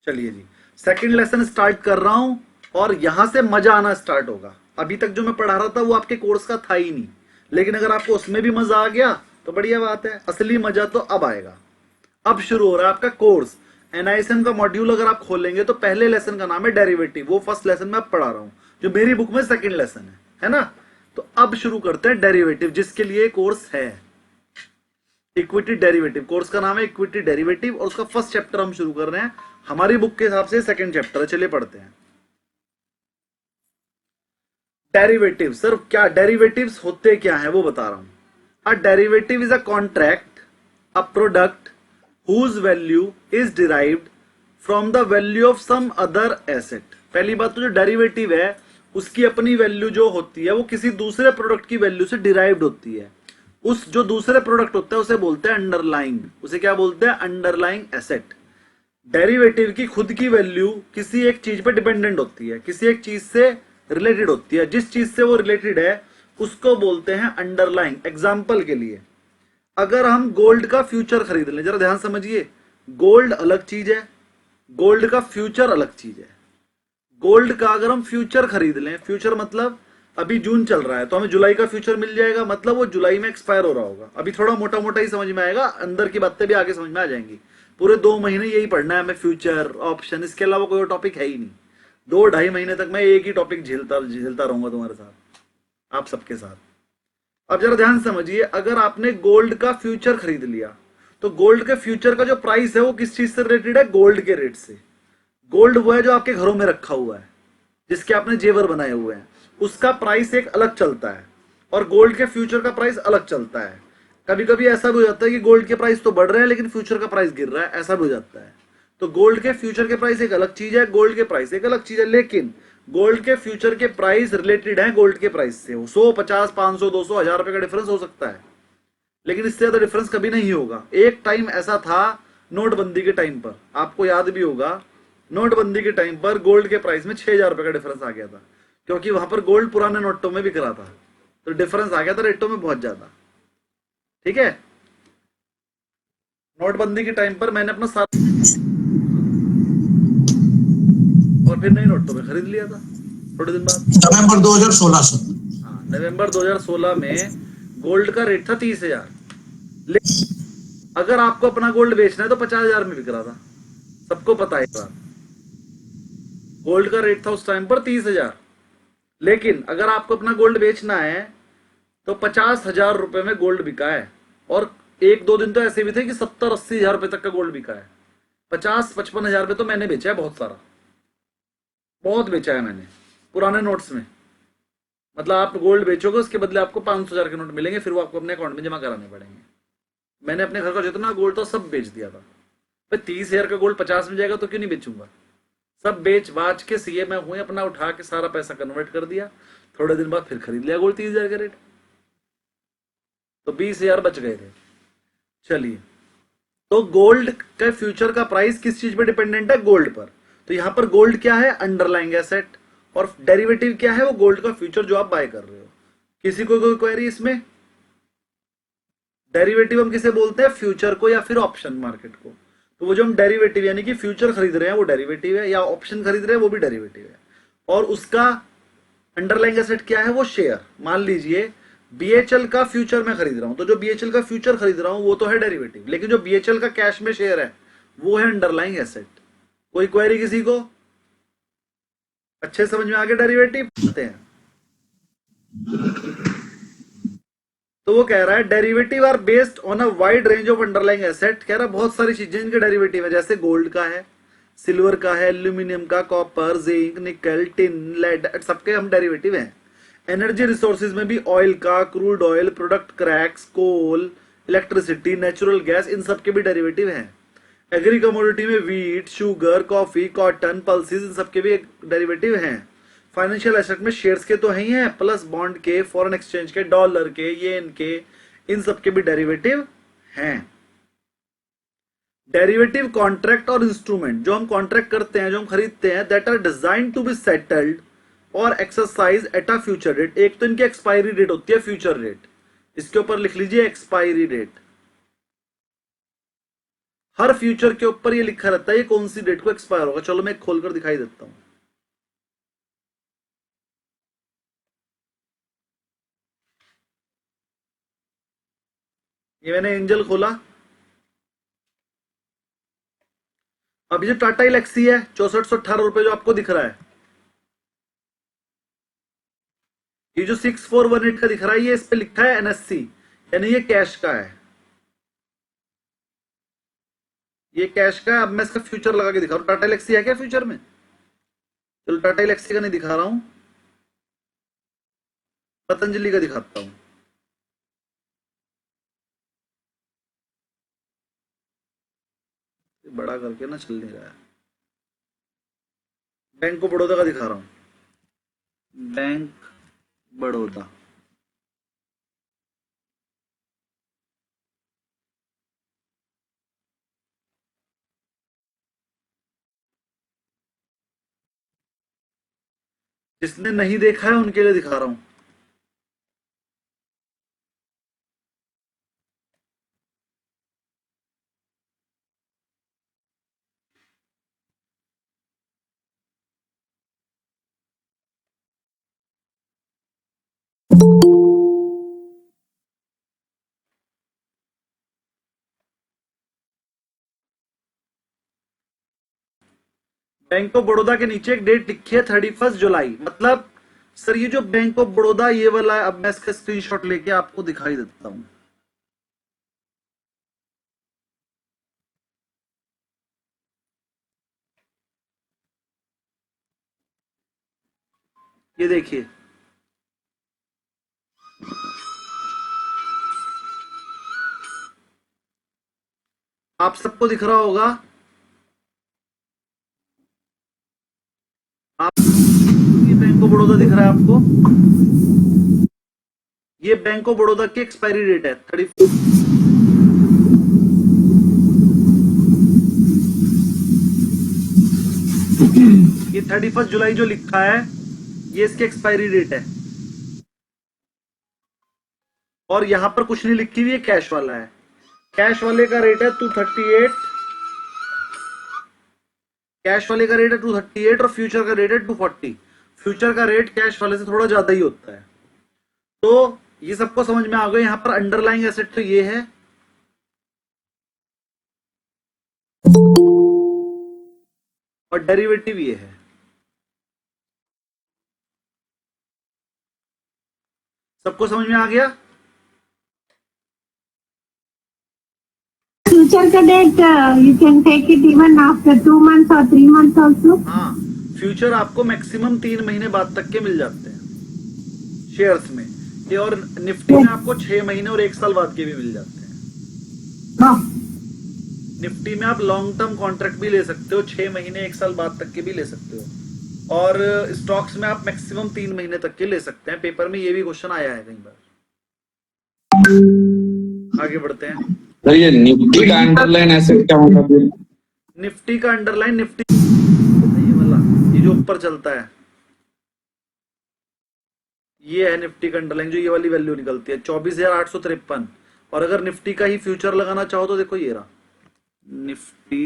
चलिए जी, सेकंड लेसन स्टार्ट कर रहा हूं और यहां से मजा आना स्टार्ट होगा। अभी तक जो मैं पढ़ा रहा था वो आपके कोर्स का था ही नहीं, लेकिन अगर आपको उसमें भी मजा आ गया तो बढ़िया बात है। असली मजा तो अब आएगा। अब शुरू हो रहा है आपका कोर्स। एनआईएसएम का मॉड्यूल अगर आप खोलेंगे तो पहले लेसन का नाम है डेरिवेटिव, वो फर्स्ट लेसन में अब पढ़ा रहा हूं, जो मेरी बुक में सेकंड लेसन है ना। तो अब शुरू करते हैं डेरिवेटिव, जिसके लिए कोर्स है इक्विटी डेरिवेटिव। कोर्स का नाम है इक्विटी डेरिवेटिव और उसका फर्स्ट चैप्टर हम शुरू कर रहे हैं। हमारी बुक के हिसाब से सेकंड चैप्टर है, चलिए पढ़ते हैं। डेरिवेटिव, सर क्या डेरिवेटिव्स होते क्या है वो बता रहा हूं। A derivative is a contract, a product whose value is derived from the value of some other asset। पहली बात तो जो डेरिवेटिव है उसकी अपनी वैल्यू जो होती है वो किसी दूसरे प्रोडक्ट की वैल्यू से डिराइव्ड होती है। उस जो दूसरे प्रोडक्ट होता है उसे बोलते हैं अंडरलाइंग, उसे क्या बोलते हैं? Underlying asset. डेरिवेटिव की खुद की वैल्यू किसी एक चीज पे डिपेंडेंट होती है, किसी एक चीज से रिलेटेड होती है। जिस चीज से वो रिलेटेड है उसको बोलते हैं अंडरलाइंग। एग्जाम्पल के लिए अगर हम गोल्ड का फ्यूचर खरीद लें, जरा ध्यान समझिए, गोल्ड अलग चीज है, गोल्ड का फ्यूचर अलग चीज है। गोल्ड का अगर हम फ्यूचर खरीद लें, फ्यूचर मतलब अभी जून चल रहा है तो हमें जुलाई का फ्यूचर मिल जाएगा, मतलब वो जुलाई में एक्सपायर हो रहा होगा। अभी थोड़ा मोटा मोटा ही समझ में आएगा, अंदर की बातें भी आगे समझ में आ जाएंगी। पूरे 2 महीने यही पढ़ना है हमें, फ्यूचर ऑप्शन, इसके अलावा कोई टॉपिक है ही नहीं। 2-2.5 महीने तक मैं एक ही टॉपिक झेलता रहूंगा तुम्हारे साथ, आप सबके साथ। अब जरा ध्यान समझिए, अगर आपने गोल्ड का फ्यूचर खरीद लिया तो गोल्ड के फ्यूचर का जो प्राइस है वो किस चीज से रिलेटेड है? गोल्ड के रेट से। गोल्ड वो है जो आपके घरों में रखा हुआ है, जिसके आपने जेवर बनाए हुए हैं, उसका प्राइस एक अलग चलता है और गोल्ड के फ्यूचर का प्राइस अलग चलता है। कभी कभी ऐसा भी हो जाता है कि गोल्ड के प्राइस तो बढ़ रहे हैं लेकिन फ्यूचर का प्राइस गिर रहा है, ऐसा भी हो जाता है। तो गोल्ड के फ्यूचर के प्राइस एक अलग चीज है, गोल्ड के प्राइस एक अलग चीज है, लेकिन गोल्ड के फ्यूचर के प्राइस रिलेटेड है गोल्ड के प्राइस से। 100, 50, 500, 200, 1000 रुपए का डिफरेंस हो सकता है, लेकिन इससे ज्यादा डिफरेंस कभी नहीं होगा। एक टाइम ऐसा था नोटबंदी के टाइम पर, आपको याद भी होगा, नोटबंदी के टाइम पर गोल्ड के प्राइस में 6,000 रुपए का डिफरेंस आ गया था, क्योंकि वहां पर गोल्ड पुराने नोटों में बिक रहा था, तो डिफरेंस आ गया था रेटों में बहुत ज्यादा। ठीक है, नोटबंदी के टाइम पर मैंने अपना सारा और फिर नई नोटों में खरीद लिया था थोड़े दिन बाद, नवंबर 2016 से। हाँ, नवंबर 2016 में गोल्ड का रेट था 30,000, लेकिन अगर आपको अपना गोल्ड बेचना है तो 50,000 में बिक रहा था, सबको पता है बात। गोल्ड का रेट था उस टाइम पर 30,000, लेकिन अगर आपको अपना गोल्ड बेचना है तो 50,000 रुपए में गोल्ड बिका है। और 1-2 दिन तो ऐसे भी थे कि 70-80 हजार रुपए तक का गोल्ड बिका है। 50-55 हजार रुपए तो मैंने बेचा है, बहुत सारा, बहुत बेचा है मैंने पुराने नोट्स में। मतलब आप गोल्ड बेचोगे उसके बदले आपको 500,000 के नोट मिलेंगे, फिर वो आपको अपने अकाउंट में जमा कराने पड़ेंगे। मैंने अपने घर का जितना गोल्ड था सब बेच दिया था, भाई 30,000 का गोल्ड 50 में जाएगा तो क्यों नहीं बेचूंगा? सब बेच बाच के सीए में हुए, अपना उठा के सारा पैसा कन्वर्ट कर दिया, थोड़े दिन बाद फिर खरीद लिया गोल्ड 30,000 का रेट, तो 20,000 बच गए थे। चलिए, तो गोल्ड का फ्यूचर का प्राइस किस चीज पे डिपेंडेंट है? गोल्ड पर। तो यहां पर गोल्ड क्या है? अंडरलाइंग एसेट, और डेरिवेटिव क्या है? वो गोल्ड का फ्यूचर जो आप बाय कर रहे हो। किसी को कोई क्वेरी इसमें? डेरिवेटिव हम किसे बोलते हैं? फ्यूचर को या फिर ऑप्शन मार्केट को। तो वो जो हम डेरिवेटिव यानी कि फ्यूचर खरीद रहे हैं वो डेरिवेटिव है, या ऑप्शन खरीद रहे हैं वो भी डेरिवेटिव है। और उसका अंडरलाइंग एसेट क्या है? वो शेयर। मान लीजिए बीएचएल का फ्यूचर मैं खरीद रहा हूं, तो जो बीएचएल का फ्यूचर खरीद रहा हूं वो तो है डेरिवेटिव, लेकिन जो बीएचएल का कैश में शेयर है वो है अंडरलाइंग एसेट। कोई क्वेरी किसी को? अच्छे समझ में आ गया डेरिवेटिव आते हैं। तो वो कह रहा है derivative are based on a wide range of underlying asset. कह रहा है बहुत सारी चीजें इनके डेरिवेटिव है, जैसे गोल्ड का है, सिल्वर का है, एल्यूमिनियम का, कॉपर, जिंक, निकल, टिन, लेड, सबके हम डेरिवेटिव हैं। एनर्जी रिसोर्सेज में भी ऑयल का, crude oil, product cracks, coal, electricity, natural gas, इन सब के भी डेरिवेटिव हैं। एग्री कमोडिटी में wheat, sugar, coffee, cotton, pulses, इन सब के भी डेरिवेटिव हैं। फाइनेंशियल एसेट में शेयर्स के तो है ही हैं, प्लस बॉन्ड के, फॉरेन एक्सचेंज के, डॉलर के, येन के, इन सब के भी डेरिवेटिव हैं। डेरिवेटिव कॉन्ट्रैक्ट और इंस्ट्रूमेंट, जो हम कॉन्ट्रैक्ट करते हैं, जो हम खरीदते हैं, that are design to be settled और exercise at a future date. एक तो इनकी एक्सपायरी डेट होती है फ्यूचर डेट, इसके ऊपर लिख लीजिए एक्सपायरी डेट। हर फ्यूचर के ऊपर ये लिखा रहता है ये कौन सी डेट को एक्सपायर होगा। चलो मैं खोलकर दिखाई देता हूं। ये मैंने एंजल खोला। अब ये टाटा इलेक्सी है 6418 रुपए जो आपको दिख रहा है, ये जो 6418 का दिख रहा है, ये इस पे लिखा है एनएससी, यानी ये कैश का है, ये कैश का है। अब मैं इसका फ्यूचर लगा के दिखा रहा हूं। टाटा इलेक्सी है क्या फ्यूचर में? चलो टाटा इलेक्सी का नहीं दिखा रहा हूं, पतंजलि का दिखाता हूं। बड़ा करके ना चल नहीं रहा है। बैंक ऑफ बड़ौदा का दिखा रहा हूं, बैंक बड़ौदा। जिसने नहीं देखा है उनके लिए दिखा रहा हूं। बैंक ऑफ बड़ौदा के नीचे एक डेट लिखी है 31 जुलाई। मतलब सर ये जो बैंक ऑफ बड़ौदा ये वाला है, अब मैं इसका स्क्रीनशॉट लेके आपको दिखाई देता हूं। ये देखिए, आप सबको दिख रहा होगा। आप ये बैंक ऑफ बड़ौदा दिख रहा है आपको, ये बैंक ऑफ बड़ौदा की एक्सपायरी डेट है 30। ये 31 जुलाई जो लिखा है ये इसकी एक्सपायरी डेट है, और यहां पर कुछ नहीं लिखी हुई है, कैश वाला है। कैश वाले का रेट है 238, कैश वाले का रेट है 238 और फ्यूचर का रेट है 240। फ्यूचर का रेट कैश वाले से थोड़ा ज्यादा ही होता है। तो ये सबको समझ में आ गया। यहां पर अंडरलाइंग एसेट तो ये है, और डेरिवेटिव ये है। सबको समझ में आ गया? फ्यूचर का date you can take it even after 2 months और 3 months ऑल्सो। हाँ, फ्यूचर आपको मैक्सिमम 3 महीने बाद तक के मिल जाते हैं शेयर्स में ये, और निफ्टी में आपको 6 महीने और 1 साल बाद के भी मिल जाते हैं। निफ्टी में आप लॉन्ग टर्म कॉन्ट्रैक्ट भी ले सकते हो, 6 महीने 1 साल बाद तक के भी ले सकते हो, और स्टॉक्स में आप मैक्सिमम 3 महीने तक के ले सकते हैं। पेपर में ये भी क्वेश्चन आया है कई बार। आगे बढ़ते हैं। सर ये निफ्टी का अंडरलाइन एसेट क्या होगा फिर? निफ्टी का अंडरलाइन निफ्टी ये वाला, ये जो ऊपर चलता है, ये है निफ्टी का अंडरलाइन, जो ये वाली वैल्यू निकलती है 24,853। और अगर निफ्टी का ही फ्यूचर लगाना चाहो तो देखो ये रहा निफ्टी,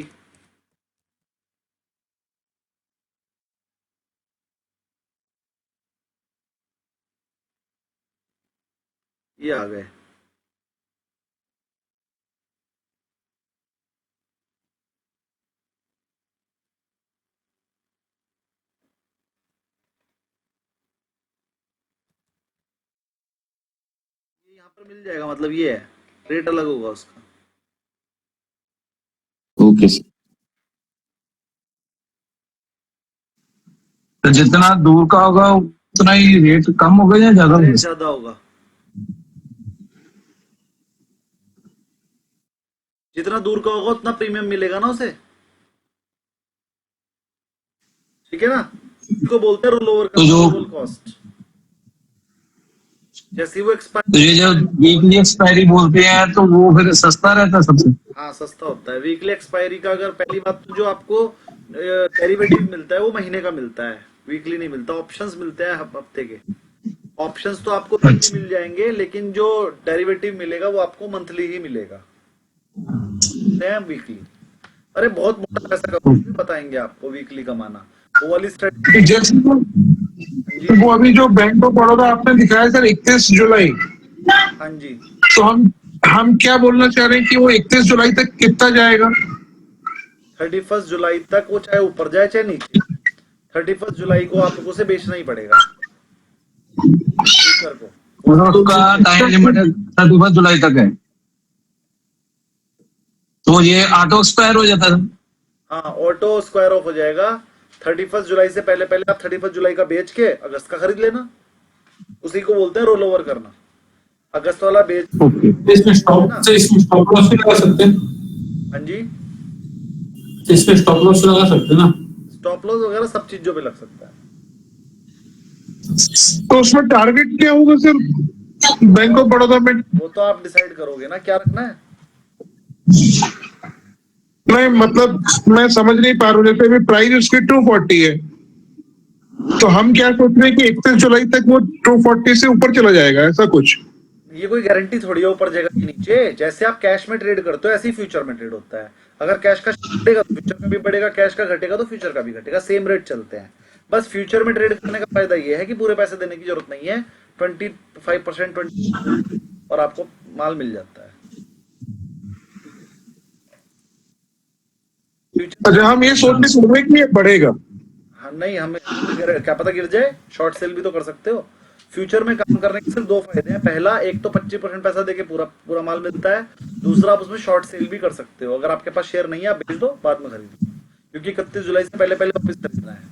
ये आ गए। यहाँ पर मिल जाएगा, मतलब ये है, रेट अलग होगा उसका। Okay sir. तो जितना दूर का होगा उतना ही रेट कम होगा या ज्यादा रेट होगा? ज्यादा होगा, जितना दूर का होगा उतना प्रीमियम मिलेगा ना उसे, ठीक है ना। इसको बोलते हैं रोल ओवर तो जो- रोल कॉस्ट। जैसे वो तो एक्सपायर, ये जो वीकली एक्सपायरी बोलते हैं तो वो फिर सस्ता रहता है सबसे? हाँ सस्ता होता है। वीकली एक्सपायरी का अगर पहली बात तो जो आपको डेरिवेटिव मिलता है वो महीने का मिलता है, वीकली नहीं मिलता। ऑप्शंस मिलते हैं हफ्ते के, ऑप्शंस तो आपको वीकली मिल जाएंगे, लेकिन जो डेरिवेटिव मिलेगा वो आपको मंथली ही मिलेगा, वीकली। अरे बहुत मोटा पैसा कमाओगे, बताएंगे आपको वीकली कमाना, वो वाली स्ट्रेटजी। जैसे वो अभी जो बैंक ऑफ बड़ौदा आपने दिखाया सर 31 जुलाई, हाँ जी, तो हम क्या बोलना चाह रहे हैं कि वो 31 जुलाई तक कितना जाएगा? 31 जुलाई तक वो चाहे ऊपर जाए चाहे नीचे, 31 जुलाई को आपको उसे बेचना ही पड़ेगा फ्यूचर को। उसका टाइम लिमिट 31 जुलाई तक है, तो ये ऑटो एक्सपायर हो जाता है? हाँ, ऑटो स्क्वायर ऑफ हो जाएगा। 31 जुलाई से पहले पहले आप 31 जुलाई का बेच के अगस्त का खरीद लेना, उसी को बोलते हैं रोल ओवर करना। अगस्त वाला बेच, इसमें स्टॉप लॉस भी लगा सकते हैं। हाँ जी, इसमें स्टॉप लॉस लगा सकते हैं ना। स्टॉप लॉस वगैरह सब चीजों पे लग सकता है। तो उसमें टारगेट क्या होगा सर बैंक ऑफ बड़ौदा में? वो तो आप डिसाइड करोगे ना क्या रखना है। नहीं मतलब मैं समझ नहीं पा रहा हूँ, जैसे अभी प्राइस उसकी 240 है, तो हम क्या सोच रहे हैं कि 31 जुलाई तक वो 240 से ऊपर चला जाएगा, ऐसा कुछ? ये कोई गारंटी थोड़ी है ऊपर जाएगा कि नीचे। जैसे आप कैश में ट्रेड करते हो ऐसे ही फ्यूचर में ट्रेड होता है। अगर कैश का बढ़ेगा तो फ्यूचर का भी बढ़ेगा, कैश का घटेगा तो फ्यूचर का भी घटेगा, सेम रेट चलते हैं। बस फ्यूचर में ट्रेड करने का फायदा ये है कि पूरे पैसे देने की जरूरत नहीं है, 25% 20% और आपको माल मिल जाता है। अच्छा, हम ये सोचने से रहे कि ये बढ़ेगा। हाँ, नहीं, हमें क्या पता गिर जाए, शॉर्ट सेल भी तो कर सकते हो। फ्यूचर में काम करने के सिर्फ 2 फायदे हैं। पहला, एक तो 25% पैसा देके पूरा माल मिलता है। दूसरा, आप उसमें शॉर्ट सेल भी कर सकते हो। अगर आपके पास शेयर नहीं है आप बेच दो, बाद में खरीदो, क्योंकि 31 जुलाई से पहले पहले वापस खरीदना है।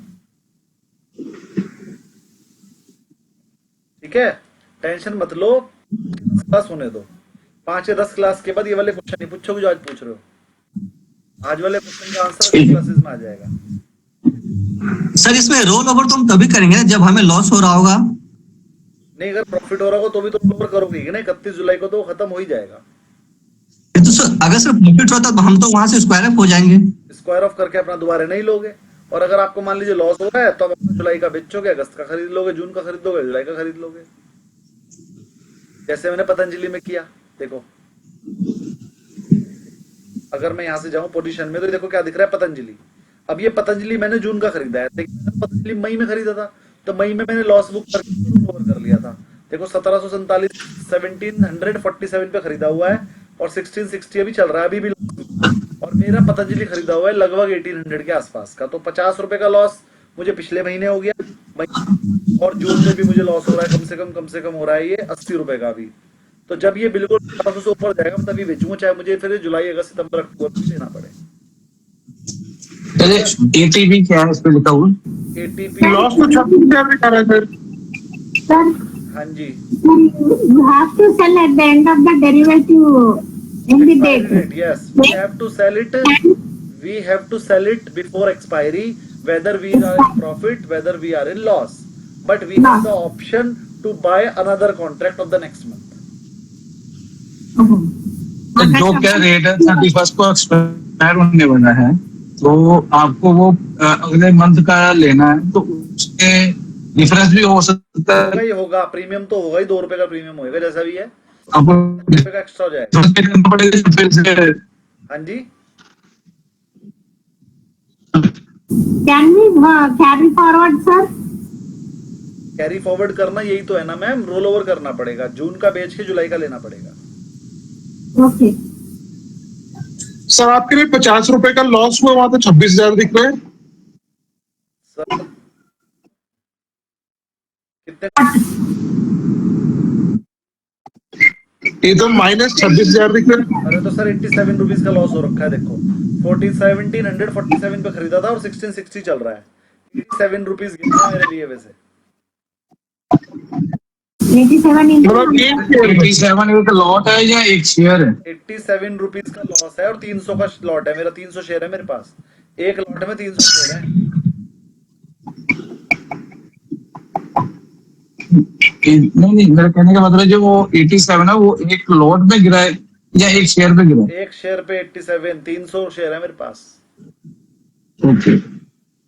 ठीक है, टेंशन मत लो, 10 क्लास होने दो। 5 या 10 क्लास के बाद ये वाले क्वेश्चन नहीं पूछोगे जो आज पूछ रहे हो। आज वाले क्वेश्चन का आंसर क्लासेस में आ जाएगा। सर इसमें रोल ओवर तो हम तभी करेंगे जब हमें लॉस हो रहा होगा। नहीं, अगर प्रॉफिट हो रहा हो तो भी तो रोल ओवर करोगे ही ना। 31 जुलाई को तो खत्म हो ही जाएगा। तो सर अगर सिर्फ प्रॉफिट होता तो हम तो वहां से स्क्वायर अप हो जाएंगे। स्क्वायर ऑफ करके अपना दोबारा नहीं लोगे। और अगर आपको मान लीजिए लॉस हो रहा है तो आप अपना जुलाई का बेचोगे, अगस्त का खरीद लोगे, जून का खरीद लोगे, जुलाई का खरीद लोगे, जैसे मैंने पतंजलि में किया। देखो, अगर मैं यहां से जाऊं पोजीशन में तो देखो क्या दिख रहा है, पतंजलि। अब ये पतंजलि मैंने जून का खरीदा है, लेकिन पतंजलि मई में खरीदा था, तो मई में मैंने लॉस बुक करके ओवर कर लिया था। देखो 1747 1747 पे खरीदा हुआ है और 1660 अभी चल रहा है, अभी भी। और मेरा पतंजलि खरीदा हुआ है लगभग 1800 के आसपास का, तो 50 रुपए का लॉस मुझे पिछले महीने हो गया, मई और जून में भी मुझे लॉस हो रहा है, कम से कम हो रहा है ये 80 रुपए का भी। तो जब ये बिल्कुल 1800 से ऊपर जाएगा मैं तभी बेचूंगा, चाहे मुझे फिर जुलाई, अगस्त, सितंबर, अक्टूबर में देना पड़े। चलिए एटीपी क्या है इस पे लिखा हुआ? एटीपी लॉस तो 26,000 में कर रहा है सर। हाँ जी, you have to sell at the end of the derivative in the Expiry date. date, yes. We have to sell it. We have to sell it before expiry, whether we are in profit, whether we are in loss. But we have the option to buy another contract of the next month. तो जो क्या rate है 31st को expire होने वाला है, तो आपको वो अगले मंथ का लेना है, तो उसके डिफरेंस भी हो सकता होगा है। ही होगा, प्रीमियम तो होगा ही, 2 रुपए का प्रीमियम होगा जैसा भी है, आपको 2 रुपए का एक्स्ट्रा हो जाएगा। डिफरेंस पे करना पड़ेगा फिर से। हाँ जी, Can we carry forward, sir? Carry forward करना यही तो है ना मैम, रोल ओवर करना पड़ेगा, जून का बेच के जुलाई का लेना पड़ेगा। Okay. सर आपके लिए 50 रुपए का लॉस हुआ, वहां तो 26,000 दिख रहे हैं। सर कितने? ये तो -26,000 दिख रहे हैं। अरे तो सर 87 रुपीज का लॉस हो रखा है, देखो 1747 पे खरीदा था और 1660 चल रहा है, 87 रुपीज गिरना मेरे लिए वैसे। 87 into मतलब एक 87 एक लॉट है या एक शेयर है? 87 रुपीज का लॉस है और 300 का लॉट है मेरा, 300 शेयर है मेरे पास, एक लॉट में 300 शेयर है। नहीं, मेरे कहने का मतलब जो वो 87 है वो एक लॉट में गिरा है या एक शेयर पे गिरा है? एक शेयर पे 87, 300 शेयर है मेरे पास। ओके,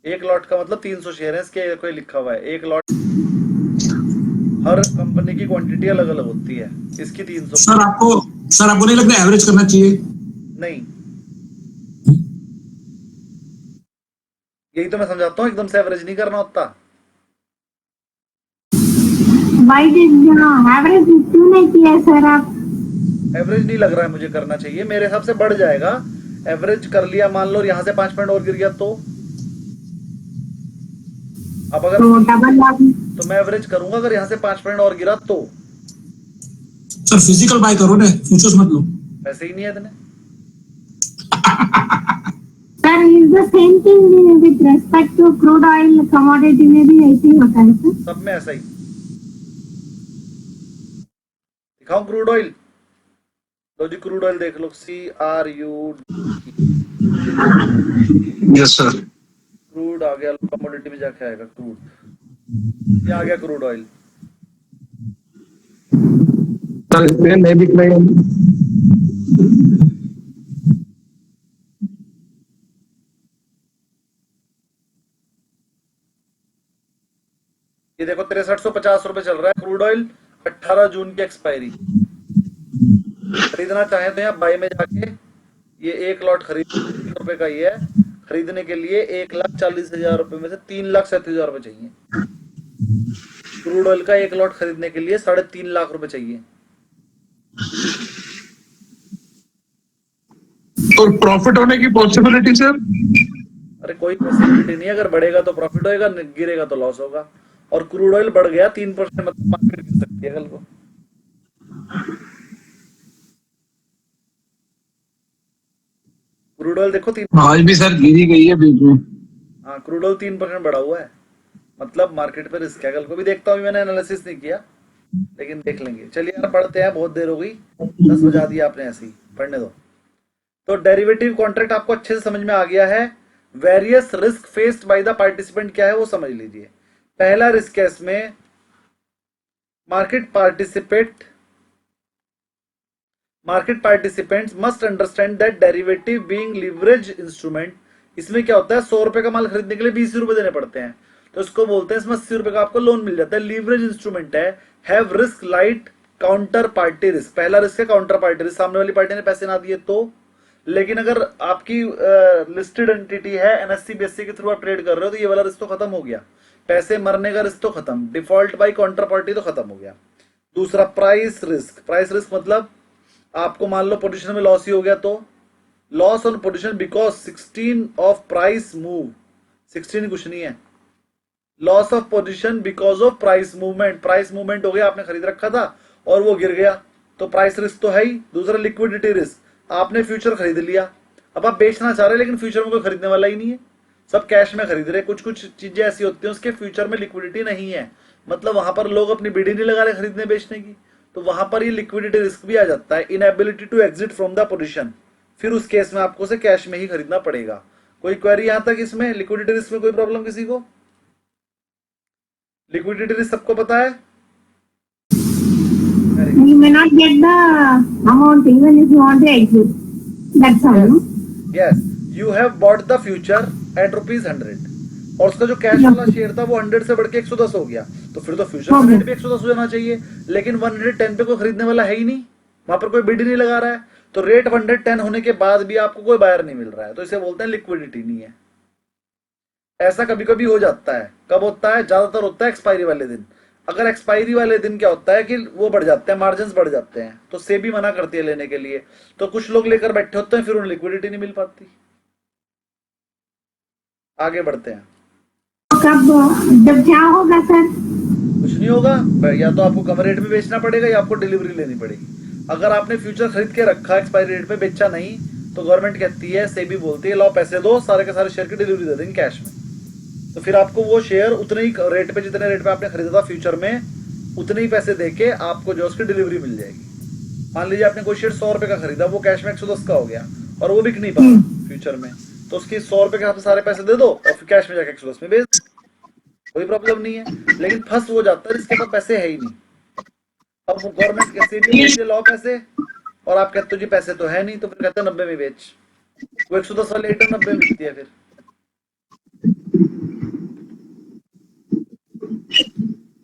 एक लॉट का मतलब 300 शेयर है, इसके कोई लिखा हुआ है एक लॉट। हर कंपनी की क्वांटिटी अलग अलग होती है, इसकी 300। सर आपको नहीं लगता एवरेज करना चाहिए? नहीं, यही तो मैं समझाता हूँ, एकदम से एवरेज नहीं करना होता। Why did average क्यों नहीं किया सर आप? एवरेज नहीं लग रहा है मुझे करना चाहिए, मेरे हिसाब से बढ़ जाएगा। एवरेज कर लिया मान लो, यहाँ से 5 पॉइंट और गिर गया तो अब अगर तो डबल तो मैं एवरेज करूंगा, अगर यहाँ से 5 पॉइंट और गिरा तो। सर फिजिकल बाय करो ना, फ्यूचर्स मत लो। पैसे ही नहीं है इतने। Sir is the same thing with respect to crude oil commodity में भी ऐसे ही होता है सर? सब में ऐसा ही। दिखाऊं क्रूड ऑयल? लो जी क्रूड ऑयल देख लो, CRUD। Yes sir. क्रूड आ गया, कमोडिटी में जाके आएगा क्रूड, ये आ गया क्रूड ऑयल। सर इसमें नहीं दिख रही है। ये देखो 6350 रुपए चल रहा है क्रूड ऑयल, 18 जून की एक्सपायरी। खरीदना चाहे तो यहाँ बाई में जाके ये एक लॉट खरीद रुपए का ये है, खरीदने के लिए 1,40,000 रुपए में से 3,37,000 रुपए चाहिए। क्रूड ऑयल का एक लॉट खरीदने के लिए 3.5 लाख रुपए चाहिए। और प्रॉफिट होने की पॉसिबिलिटी सर? अरे कोई पॉसिबिलिटी नहीं, अगर बढ़ेगा तो प्रॉफिट होएगा, गिरेगा तो लॉस होगा। और क्रूड ऑयल बढ़ गया 3%, मतलब मार्केट गिर सकती है कल को। क्रूड ऑयल देखो 3, आज भी सर गिरी गई है बीच में। हाँ क्रूड ऑयल 3% बढ़ा हुआ है, मतलब मार्केट पे रिस्क है। कल को भी देखता हूँ, मैंने एनालिसिस नहीं किया, लेकिन देख लेंगे। चलिए यार पढ़ते हैं, बहुत देर हो गई, 10 बजा दिया आपने, ऐसे ही पढ़ने दो। तो डेरिवेटिव कॉन्ट्रैक्ट आपको अच्छे से समझ में आ गया है। Various risk faced by the participant क्या है वो समझ लीजिए। पहला रिस्क है इसमें, market participants must understand that derivative being leverage instrument. इसमें क्या होता है, 100 रुपए का माल खरीदने के लिए 20 रुपए देने पड़ते हैं, तो इसको बोलते हैं, इसमें 80 रुपए का आपको लोन मिल जाता है। लीवरेज इंस्ट्रूमेंट है, have risk light counter party risk. पहला रिस्क है काउंटर पार्टी रिस्क, सामने वाली पार्टी ने पैसे ना दिए तो। लेकिन अगर आपकी लिस्टेड एंटिटी है, NSE BSE के थ्रू आप ट्रेड कर रहे हो, तो ये वाला रिस्क तो खत्म हो गया, पैसे मरने का रिस्क तो खत्म, डिफॉल्ट बाय काउंटर पार्टी तो खत्म हो गया। दूसरा प्राइस रिस्क। प्राइस रिस्क मतलब आपको मान लो पोजीशन में लॉस ही हो गया, तो loss on position because 16 of price move, 16 कुछ नहीं है, loss of position because of price movement. Price movement हो गया, आपने खरीद रखा था और वो गिर गया, तो प्राइस रिस्क तो है ही। दूसरा लिक्विडिटी रिस्क, आपने फ्यूचर खरीद लिया, अब आप बेचना चाह रहे हैं, लेकिन फ्यूचर में कोई खरीदने वाला ही नहीं है, सब कैश में खरीद रहे। कुछ कुछ चीजें ऐसी होती हैं उसके फ्यूचर में लिक्विडिटी नहीं है, मतलब वहां पर लोग अपनी बिड ही नहीं लगा रहे खरीदने बेचने की, तो वहां पर ये लिक्विडिटी रिस्क भी आ जाता है, inability to exit from the position. फिर उस केस में आपको उसे कैश में ही खरीदना पड़ेगा। कोई क्वेरी यहां तक इसमें लिक्विडिटी रिस्क में कोई प्रॉब्लम किसी को? लिक्विडिटी रिस्क सबको पता है? You may not get the amount even if you want to exit. That's all. No? Yes, you have bought the future at ₹100 और उसका जो कैश वाला शेयर था वो 100 से बढ़ के 110 हो गया, तो फिर तो फ्यूचर का रेट भी 110 हो जाना चाहिए। लेकिन 110 पे कोई खरीदने वाला है ही नहीं, वहां पर कोई बिड नहीं लगा रहा है, तो रेट 110 होने के बाद भी आपको कोई बायर नहीं मिल रहा है, तो इसे बोलते हैं लिक्विडिटी नहीं है। ऐसा कभी कभी हो जाता है। कब होता है? ज्यादातर होता है एक्सपायरी वाले दिन। अगर एक्सपायरी वाले दिन क्या होता है कि वो बढ़ जाते हैं, मार्जिन बढ़ जाते हैं, तो सेबी मना करती है लेने के लिए, तो कुछ लोग लेकर बैठे होते हैं, फिर उन्हें लिक्विडिटी नहीं मिल पाती। आगे बढ़ते हैं। कब जब क्या होगा सर? कुछ नहीं होगा, या तो आपको कम रेट में बेचना पड़ेगा या आपको डिलीवरी लेनी पड़ेगी। अगर आपने फ्यूचर खरीद के रखा एक्सपायरी रेट पे, बेचा नहीं, तो गवर्नमेंट कहती है, सेबी बोलती है, लो पैसे दो, सारे के सारे शेयर की डिलीवरी दे देंगे कैश में। तो फिर आपको वो शेयर उतने ही रेट पे, जितने रेट पे आपने खरीदा था फ्यूचर में, उतने ही पैसे देके आपको जो उसकी डिलीवरी मिल जाएगी। मान लीजिए आपने कोई शेयर 100 रुपए का खरीदा, वो कैश में 110 का हो गया और वो बिक नहीं पाया फ्यूचर में, तो उसकी 100 रुपए के हिसाब से सारे पैसे दे दो और फिर कैश में जाके 110 में बेच, कोई प्रॉब्लम नहीं है। लेकिन फंस हो जाता है, इसके पास पैसे है ही नहीं। अब वो गवर्नमेंट कैसे भी लो पैसे, और आप कहते हो जी पैसे तो है नहीं, तो फिर कहते हैं 90 में बेच। वो 110 वाले आइटम 90 में बिकती है फिर।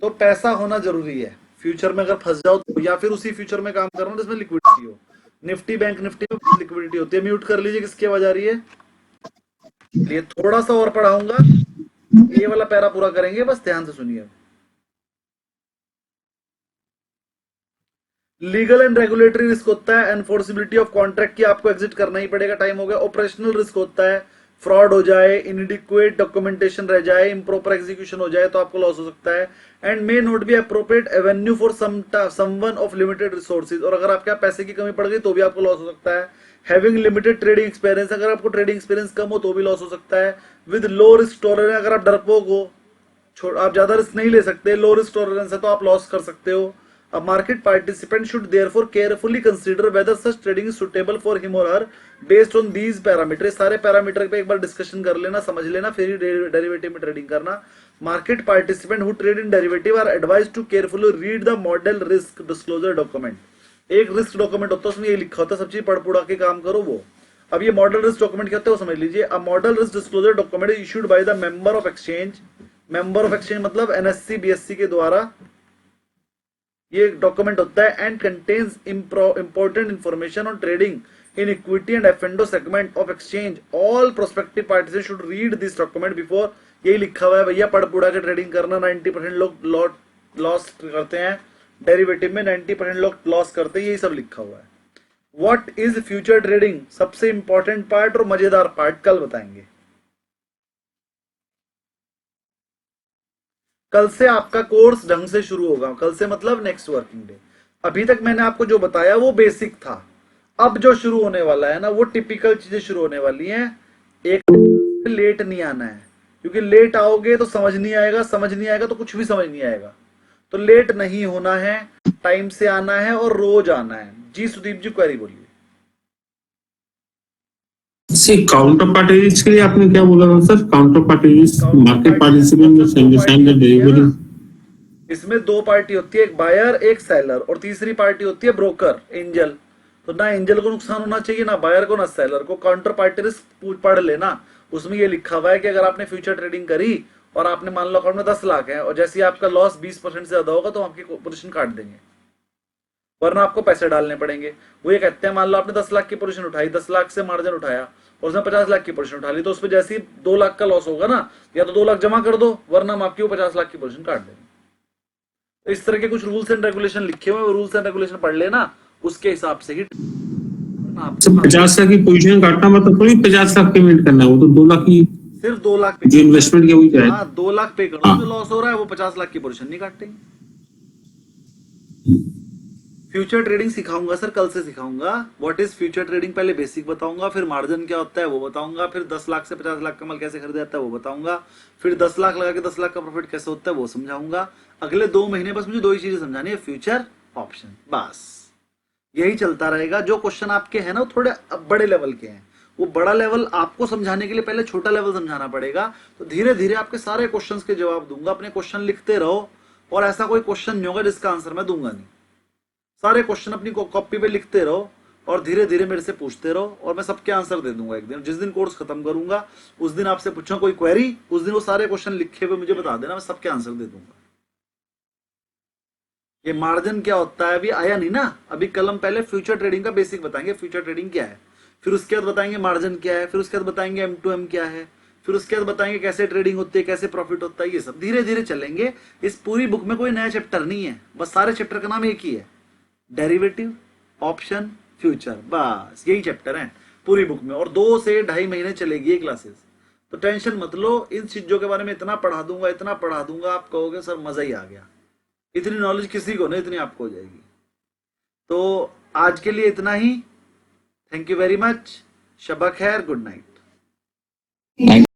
तो पैसा होना जरूरी है फ्यूचर में। अगर फंस जाओ तो, या फिर उसी फ्यूचर में काम करना जिसमें लिक्विडिटी हो। निफ्टी, बैंक निफ्टी में लिक्विडिटी होती है। म्यूट कर लीजिए, किसकी आवाज आ रही है? ये थोड़ा सा और पढ़ाऊंगा, ये वाला पैरा पूरा करेंगे, बस ध्यान से सुनिए। लीगल एंड रेगुलेटरी रिस्क होता है, एनफोर्सिबिलिटी ऑफ कॉन्ट्रैक्ट की आपको एग्जिट करना ही पड़ेगा, टाइम हो गया। ऑपरेशनल रिस्क होता है, फ्रॉड हो जाए, इनएडिक्वेट डॉक्यूमेंटेशन रह जाए, इम्प्रॉपर एग्जीक्यूशन हो जाए तो आपको लॉस हो सकता है। And may not be appropriate Avenue for someone of limited resources, और अगर आपके पैसे की कमी पड़ गई तो भी आपको लॉस हो सकता है। हैविंग लिमिटेड ट्रेडिंग एक्सपीरियंस, अगर आपको ट्रेडिंग एक्सपीरियंस कम हो तो भी लॉस हो सकता है। विद लो रिस्क टॉलरेंस, अगर आप डरपोक हो, आप ज्यादा रिस्क नहीं ले सकते, लो रिस्क टॉलरेंस है, तो आप लॉस कर सकते हो। A market participant should therefore carefully consider whether such trading is suitable for him or her based on these parameters। सारे पैरामीटर पे एक बार डिस्कशन कर लेना, समझ लेना, फिर ही डेरिवेटिव में ट्रेडिंग करना। Market participant who trade in derivative are advised to carefully read the model risk disclosure document। एक रिस्क डॉक्यूमेंट होता है, उसमें ये लिखा होता है, सब चीज पढ़ पुढ़ा के काम करो वो। अब ये मॉडल रिस्क डॉक्यूमेंट क्या होता है वो समझ लीजिए। A model risk disclosure document is issued by the member of exchange. Member of exchange मतलब एनएससी बीएससी के द्वारा ये डॉक्यूमेंट होता है। And contains important information on trading in equity and एफ&ओ segment of exchange. All prospective participants should read this document before. यही लिखा हुआ है भैया, पढ़ पुढ़ा के ट्रेडिंग करना। 90% लोग लॉस करते हैं डेरिवेटिव में, 90% लोग लॉस करते हैं, यही सब लिखा हुआ है। व्हाट इज फ्यूचर ट्रेडिंग, सबसे इंपॉर्टेंट पार्ट और मजेदार पार्ट कल बताएंगे। कल से आपका कोर्स ढंग से शुरू होगा, कल से मतलब नेक्स्ट वर्किंग डे। अभी तक मैंने आपको जो बताया वो बेसिक था, अब जो शुरू होने वाला है ना वो टिपिकल चीजें शुरू होने वाली हैं। एक लेट नहीं आना है, क्योंकि लेट आओगे तो समझ नहीं आएगा, समझ नहीं आएगा तो कुछ भी समझ नहीं आएगा। तो लेट नहीं होना है, टाइम से आना है और रोज आना है। जी सुदीप जी क्वेरी बोलिए। काउंटर पार्टी रिस्क के लिए आपने क्या बोला था sir? Counter party risk, market participant इसमें दो पार्टी होती है, एक बायर एक सेलर, और तीसरी पार्टी होती है ब्रोकर, एंजल। तो ना एंजल को नुकसान होना चाहिए, ना बायर को, ना सेलर को। काउंटर पार्टी रिस्क पढ़ लेना, उसमें ये लिखा हुआ है कि अगर आपने फ्यूचर ट्रेडिंग करी और आपने मान लो अकाउंट में 10 लाख है और जैसे ही आपका लॉस 20% से ज्यादा होगा तो आपकी पोजीशन काट देंगे, वरना आपको पैसे डालने पड़ेंगे। वो ये कहते हैं मान लो आपने 10 लाख की पोजीशन उठाई, 10 लाख से मार्जिन उठाया और उसने 50 लाख की पोजीशन उठा ली, तो उसमें जैसे ही 2 लाख का लॉस होगा ना, या तो 2 लाख जमा कर दो, वरना हम आपकी वो 50 लाख की पोजीशन काट देंगे। तो इस तरह के कुछ रूल्स एंड रेगुलेशन लिखे हुए, रूल्स एंड रेगुलेशन पढ़ लेना, उसके हिसाब से ही 50 लाख की पोजीशन काटना मतलब थोड़ी 50 लाख पेमेंट करना है, वो तो 2 लाख की, सिर्फ 2 लाख पे जो इन्वेस्टमेंट के वही जाए। हाँ 2 लाख पे करो, जो लॉस हो रहा है वो 50 लाख की पोजीशन नहीं काटेंगे। फ्यूचर ट्रेडिंग सिखाऊंगा सर, कल से सिखाऊंगा। व्हाट इज फ्यूचर ट्रेडिंग पहले बेसिक बताऊंगा, फिर मार्जिन क्या होता है वो बताऊंगा, फिर 10 लाख से 50 लाख का माल कैसे खरीदा जाता है वो बताऊंगा, फिर 10 लाख लगा के 10 लाख का प्रॉफिट कैसे होता है वो समझाऊंगा। अगले 2 महीने बस मुझे 2 ही चीजें समझानी है, फ्यूचर ऑप्शन, बस यही चलता रहेगा। जो क्वेश्चन आपके हैं ना वो थोड़े बड़े लेवल के हैं, वो बड़ा लेवल आपको समझाने के लिए पहले छोटा लेवल समझाना पड़ेगा। तो धीरे धीरे आपके सारे क्वेश्चंस के जवाब दूंगा, अपने क्वेश्चन लिखते रहो, और ऐसा कोई क्वेश्चन नहीं होगा जिसका आंसर मैं दूंगा नहीं। सारे क्वेश्चन अपनी कॉपी पे लिखते रहो और धीरे धीरे मेरे से पूछते रहो, और मैं सबके आंसर दे दूंगा एक दिन। जिस दिन कोर्स खत्म करूंगा उस दिन आपसे पूछूंगा कोई क्वेरी, उस दिन वो सारे क्वेश्चन लिखे हुए मुझे बता देना, मैं सबके आंसर दे दूंगा। ये मार्जिन क्या होता है अभी आया नहीं ना, अभी कल हम पहले फ्यूचर ट्रेडिंग का बेसिक बताएंगे, फ्यूचर ट्रेडिंग क्या है, फिर उसके बाद बताएंगे मार्जिन क्या है, फिर उसके बाद बताएंगे M2M क्या है, फिर उसके बाद बताएंगे कैसे ट्रेडिंग होती है, कैसे प्रॉफिट होता है, ये सब धीरे धीरे चलेंगे। इस पूरी बुक में कोई नया चैप्टर नहीं है, बस सारे चैप्टर का नाम एक ही है, डेरिवेटिव, ऑप्शन, फ्यूचर, बस यही चैप्टर है पूरी बुक में, और 2 से 2.5 महीने चलेगी ये क्लासेस। तो टेंशन मत लो, इन चीजों के बारे में इतना पढ़ा दूंगा, आप कहोगे सर मजा ही आ गया। इतनी नॉलेज किसी को नहीं, इतनी आपको हो जाएगी। तो आज के लिए इतना ही, thank you very much, Shaba खैर, गुड नाइट।